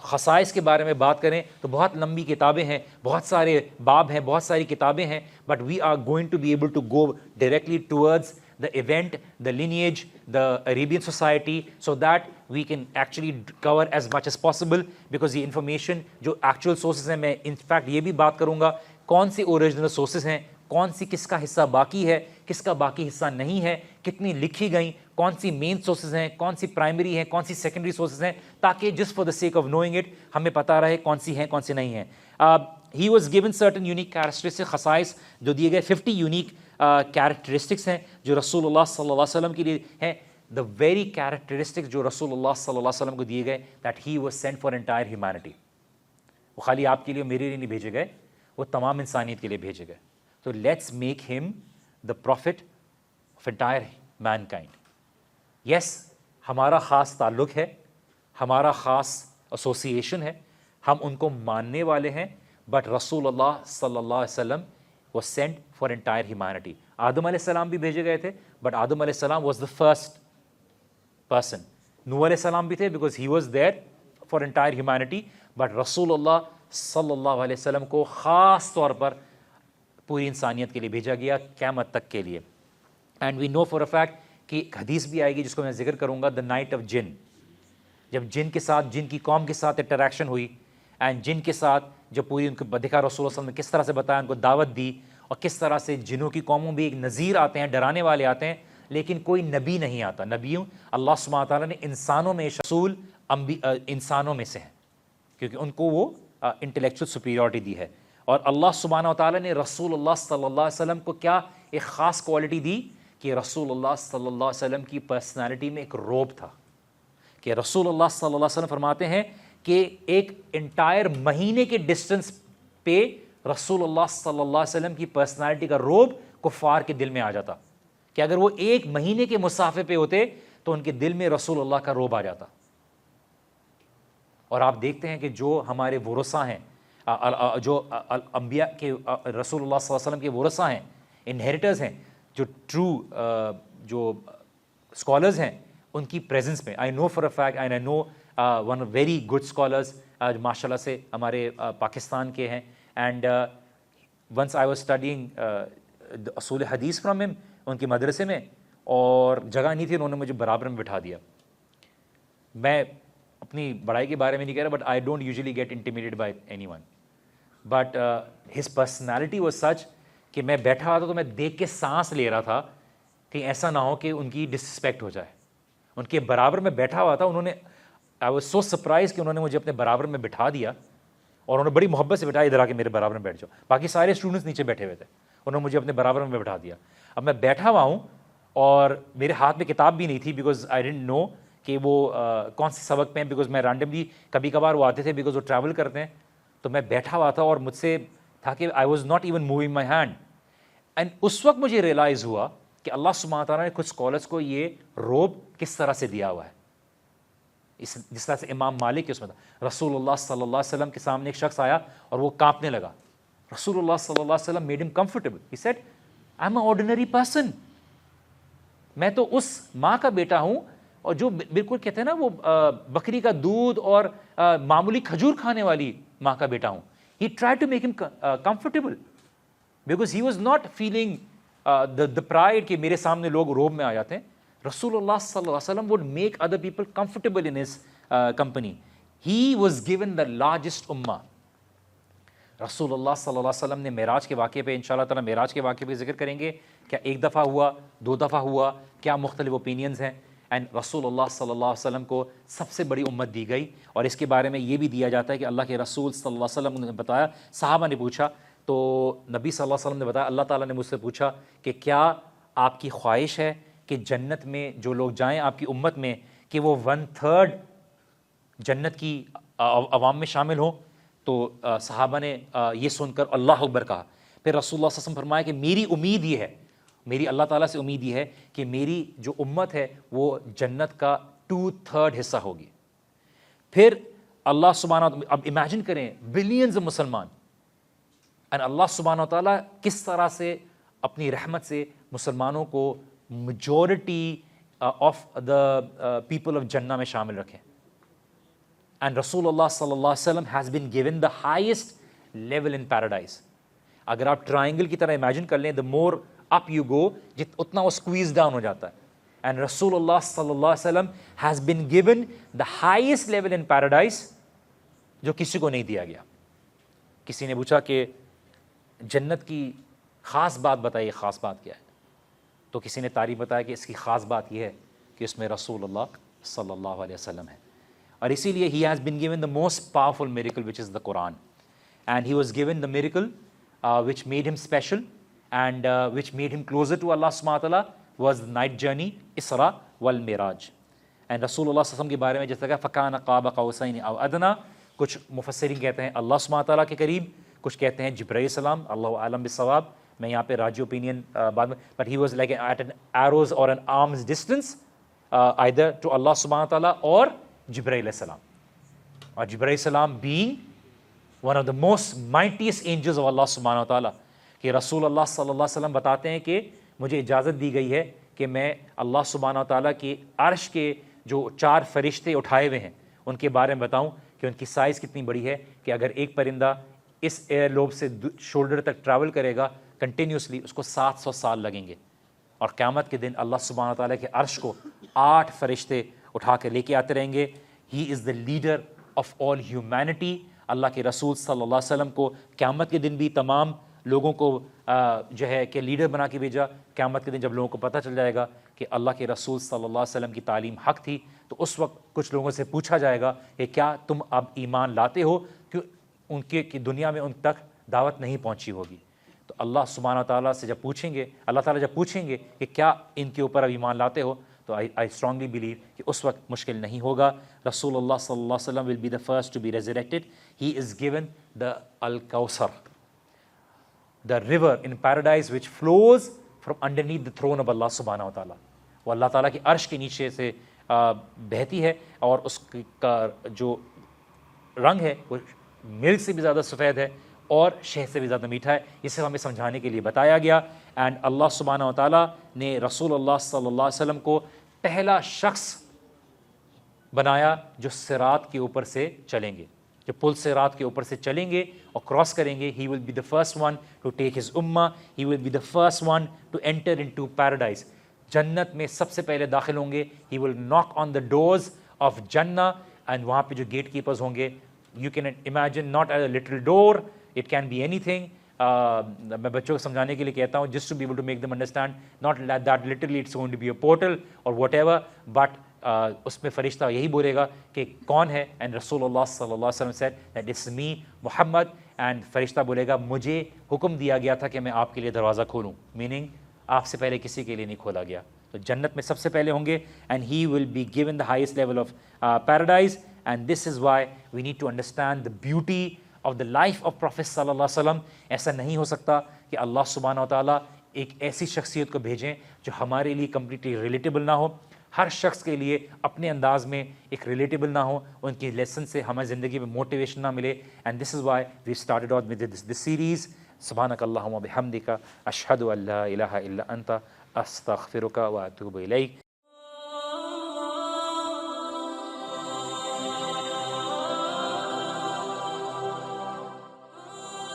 خصائص کے بارے میں بات کریں تو بہت لمبی کتابیں ہیں, بہت سارے باب ہیں, بہت ساری کتابیں ہیں, but we are going to be able to go directly towards the event, the lineage, the Arabian society, so that we can actually cover as much as possible, because the information جو actual sources ہیں, میں in fact یہ بھی بات کروں گا کون سی original sources ہیں, کون سی کس کا حصہ باقی ہے, کس کا باقی حصہ نہیں ہے, کتنی لکھی گئیں, کون سی مین سورسز ہیں, کون سی پرائمری ہیں, کون سی سیکنڈری سورسز ہیں, تاکہ just for the sake of knowing it ہمیں پتہ رہے کون سی ہیں کون سی نہیں ہیں. He was given certain unique characteristic, خصائص جو دیے گئے 50 یونیک کیریکٹرسٹکس ہیں جو رسول اللہ صلی اللہ علیہ وسلم کے لیے ہیں. دا ویری کیریکٹرسٹکس جو رسول اللہ صلی اللہ علیہ وسلم کو دیے گئے, that he was sent for entire humanity. وہ خالی آپ کے لیے میرے لیے نہیں بھیجے گئے, وہ تمام انسانیت کے لیے بھیجے گئے. تو let's make him the prophet of entire mankind. Yes, ہمارا خاص تعلق ہے, ہمارا خاص ایسوسیشن ہے, ہم ان کو ماننے والے ہیں, بٹ رسول اللہ صلی اللہ علیہ وسلم was sent for entire humanity. آدم علیہ السلام بھی بھیجے گئے تھے, بٹ آدم علیہ السلام was the first person. نوح علیہ السلام بھی تھے because he was there for entire humanity, but رسول اللہ صلی اللہ علیہ وسلم کو خاص طور پر پوری انسانیت کے لیے بھیجا گیا قیامت تک کے لیے. And we know for a fact کہ ایک حدیث بھی آئے گی جس کو میں ذکر کروں گا, دا نائٹ آف جن. جب جن کے ساتھ, جن کی قوم کے ساتھ انٹریکشن ہوئی, اینڈ جن کے ساتھ جو پوری ان کو دکھا رسول اللہ صلی اللہ علیہ وسلم نے کس طرح سے بتایا, ان کو دعوت دی, اور کس طرح سے جنوں کی قوموں بھی ایک نذیر آتے ہیں, ڈرانے والے آتے ہیں, لیکن کوئی نبی نہیں آتا. نبیوں اللہ سبحانہ تعالیٰ نے انسانوں میں رسول انسانوں میں سے ہیں, کیونکہ ان کو وہ انٹلیکچوئل سپیریورٹی دی ہے. اور اللہ سبحانہ تعالیٰ نے رسول اللہ صلی اللہ علیہ وسلم کو کیا ایک خاص کوالٹی دی کہ رسول اللہ صلی اللہ علیہ وسلم کی پرسنالٹی میں ایک روب تھا. کہ رسول اللہ صلی اللہ علیہ وسلم فرماتے ہیں کہ ایک انٹائر مہینے کے ڈسٹنس پہ رسول اللہ صلی اللہ علیہ وسلم کی پرسنالٹی کا روب کفار کے دل میں آ جاتا, کہ اگر وہ ایک مہینے کے مسافے پہ ہوتے تو ان کے دل میں رسول اللہ کا روب آ جاتا. اور آپ دیکھتے ہیں کہ جو ہمارے ورثاء ہیں, جو انبیاء کے رسول اللہ صلی اللہ علیہ وسلم کے ورثاء ہیں, انہیریٹرز ہیں, جو ٹرو جو اسکالرز ہیں, ان کی پریزنس میں I know for a fact, I know one very good scholars ماشاء اللہ سے ہمارے پاکستان کے ہیں, and once I was studying اصول حدیث فرام ہم, ان کے مدرسے میں, اور جگہ نہیں تھی, انہوں نے مجھے برابر میں بٹھا دیا. میں اپنی بڑائی کے بارے میں نہیں کہہ رہا, but I don't usually get intimidate by anyone, but his personality was such کہ میں بیٹھا تھا تو میں دیکھ کے سانس لے رہا تھا کہ ایسا نہ ہو کہ ان کی ڈسرسپیکٹ ہو جائے. ان کے برابر میں بیٹھا ہوا تھا, انہوں نے آئی واز سو سرپرائز کہ انہوں نے مجھے اپنے برابر میں بٹھا دیا, اور انہوں نے بڑی محبت سے بٹھایا, ادھر آ کے میرے برابر میں بیٹھ جاؤ. باقی سارے اسٹوڈنٹس نیچے بیٹھے ہوئے تھے, انہوں نے مجھے اپنے برابر میں بٹھا دیا. اب میں بیٹھا ہوا ہوں اور میرے ہاتھ میں کتاب بھی نہیں تھی بیکاز آئی ڈنٹ نو کہ وہ کون سے سبق پہ ہیں, بیکاز میں رینڈملی کبھی کبھار وہ آتے تھے بیکاز وہ ٹریول کرتے ہیں, تو میں بیٹھا ہوا تھا اور مجھ سے تھا کہ I was not even moving my hand. اینڈ اس وقت مجھے ریئلائز ہوا کہ اللہ سبحانہ تعالیٰ نے کچھ اسکالرس کو یہ روب کس طرح سے دیا ہوا ہے. جس طرح سے امام مالک کے اس میں تھا, رسول اللہ صلی اللہ علیہ وسلم کے سامنے ایک شخص آیا اور وہ کانپنے لگا. رسول اللہ صلی اللہ علیہ وسلم میڈ ہم comfortable. He said I am a ordinary person, میں تو اس ماں کا بیٹا ہوں اور جو بالکل کہتے ہیں نا وہ بکری کا دودھ اور معمولی کھجور کھانے والی ماں کا بیٹا ہوں. He tried to make him comfortable because he was not feeling the pride کہ میرے سامنے لوگ روب میں آ جاتے ہیں. رسول اللہ صلی اللہ علیہ وسلم would make other people comfortable in his company. He was given the largest ummah. رسول اللہ صلی اللہ علیہ وسلم نے معراج کے واقعے پہ انشاءاللہ تعالیٰ معراج کے واقعے پہ ذکر کریں گے. کیا ایک دفعہ ہوا, 2 دفعہ ہوا, کیا مختلف اوپینینز ہیں. اینڈ رسول اللہ صلی اللہ علیہ وسلم کو سب سے بڑی امت دی گئی, اور اس کے بارے میں یہ بھی دیا جاتا ہے کہ اللہ کے رسول صلی اللہ علیہ وسلم نے بتایا, صحابہ نے پوچھا تو نبی صلی اللہ علیہ وسلم نے بتایا اللہ تعالیٰ نے مجھ سے پوچھا کہ کیا آپ کی خواہش ہے کہ جنت میں جو لوگ جائیں آپ کی امت میں کہ وہ 1/3 جنت کی عوام میں شامل ہوں. تو صحابہ نے یہ سن کر اللہ اکبر کہا. پھر رسول اللہ صلی اللہ علیہ وسلم فرمایا کہ میری امید یہ ہے, میری اللہ تعالیٰ سے امید یہ ہے کہ میری جو امت ہے وہ جنت کا 2/3 حصہ ہوگی. پھر اللہ سبحانہ, اب امیجن کریں بلینز مسلمان, اور اللہ سبحانہ تعالیٰ کس طرح سے اپنی رحمت سے مسلمانوں کو majority of the people of جنہ میں شامل رکھیں. اینڈ رسول اللہ صلی اللہ علیہ وسلم has been given the highest level in paradise. اگر آپ ٹرائنگل کی طرح امیجن کر لیں, دا مور اپ یو گو اتنا وہ سکویز ڈاؤن ہو جاتا ہے. اینڈ رسول اللہ صلی اللہ علیہ وسلم has been given the highest level in paradise جو کسی کو نہیں دیا گیا. کسی نے پوچھا کہ جنت کی خاص بات بتائیے, خاص بات کیا ہے؟ تو کسی نے تعریف بتایا کہ اس کی خاص بات یہ ہے کہ اس میں رسول اللہ صلی اللہ علیہ وسلم ہے. اور اسی لیے he has been given the most powerful miracle which is the Quran, and he was given the miracle which made him special and which made him closer to Allah subhanahu wa ta'ala was the night journey Isra wal Miraj. And رسول اللہ صلی اللہ علیہ وسلم کے بارے میں جیسا کہ فَكَانَ قَابَ قَوْسَيْنِ أَوْ أَدْنَىٰ, کچھ مفسرین کہتے ہیں اللہ سبحانہ تعالیٰ کے قریب, کچھ کہتے ہیں جبرائیل السلام, اللہ عالم بالصواب. میں یہاں پہ راجی اوپینین بعد میں, but he was like at an arrows or an arm's distance either to Allah subhanahu wa ta'ala or جبرائیل السلام. اور جبرائیل السلام being one of the most mightiest angels of Allah subhanahu wa ta'ala, کہ رسول اللہ صلی اللہ علیہ وسلم بتاتے ہیں کہ مجھے اجازت دی گئی ہے کہ میں اللہ سبحانہ wa ta'ala کے عرش کے جو 4 فرشتے اٹھائے ہوئے ہیں ان کے بارے میں بتاؤں کہ ان کی سائز کتنی بڑی ہے, کہ اگر ایک پرندہ اس ایئر لوب سے شولڈر تک ٹریول کرے گا کنٹینیوسلی اس کو 700 سال لگیں گے. اور قیامت کے دن اللہ سبحانہ تعالیٰ کے عرش کو 8 فرشتے اٹھا کے لے کے آتے رہیں گے. ہی is the leader of all humanity. اللہ کے رسول صلی اللہ علیہ وسلم کو قیامت کے دن بھی تمام لوگوں کو جو ہے کہ لیڈر بنا کے بھیجا. قیامت کے دن جب لوگوں کو پتہ چل جائے گا کہ اللہ کے رسول صلی اللہ علیہ وسلم کی تعلیم حق تھی, تو اس وقت کچھ لوگوں سے پوچھا جائے گا کہ کیا تم اب ایمان لاتے ہو, کہ ان کے دنیا میں ان تک دعوت نہیں پہنچی ہوگی. تو اللہ سبحانہ تعالیٰ سے جب پوچھیں گے, اللہ تعالیٰ جب پوچھیں گے کہ کیا ان کے اوپر اب ایمان لاتے ہو, تو آئی اسٹرانگلی بلیو کہ اس وقت مشکل نہیں ہوگا. رسول اللہ صلی اللہ علیہ وسلم will be the first to be resurrected. He is given the الکوثر, the river in paradise which flows from underneath the throne of Allah subhanahu wa ta'ala. وہ اللہ تعالیٰ کے عرش کے نیچے سے بہتی ہے, اور اس کا جو رنگ ہے وہ ملک سے بھی زیادہ سفید ہے اور شہد سے بھی زیادہ میٹھا ہے. یہ صرف ہمیں سمجھانے کے لیے بتایا گیا. اینڈ اللہ سبحانہ و تعالیٰ نے رسول اللہ صلی اللہ علیہ وسلم کو پہلا شخص بنایا جو صراط کے اوپر سے چلیں گے, جو پل صراط کے اوپر سے چلیں گے اور کراس کریں گے. He will be the first one to take his امہ, he will be the first one to enter into paradise. جنت میں سب سے پہلے داخل ہوں گے. He will knock on the doors of جنہ, اینڈ وہاں پہ جو گیٹ کیپرز ہوں گے, you can imagine not as a little door, it can be anything. میں بچوں کو سمجھانے کے لیے کہتا ہوں just to be able to make them understand, not that literally it's going to be a portal or whatever, but اس میں فرشتہ یہی بولے گا کہ کون ہے, اینڈ رسول اللہ صلی اللہ علیہ وسلم said that it's me Muhammad, and فرشتہ بولے گا مجھے حکم دیا گیا تھا کہ میں آپ کے لیے دروازہ کھولوں, میننگ آپ سے پہلے کسی کے لیے نہیں کھولا گیا. تو جنت میں سب سے پہلے ہوں گے, and he will be given the highest level of paradise. And this is why we need to understand the beauty of the life of prophet صلی اللہ علیہ وسلم. ایسا نہیں ہو سکتا کہ اللہ سبحانہ و تعالیٰ ایک ایسی شخصیت کو بھیجیں جو ہمارے لیے کمپلیٹلی ریلیٹیبل نہ ہو, ہر شخص کے لیے اپنے انداز میں ایک ریلیٹیبل نہ ہو, ان کی لیسن سے ہماری زندگی میں موٹیویشن نہ ملے. And this is why we started out with this series. سبحانک اللہم و بحمدک اشہد ان لا الہ الا انت استغفرک و اتوب الیک.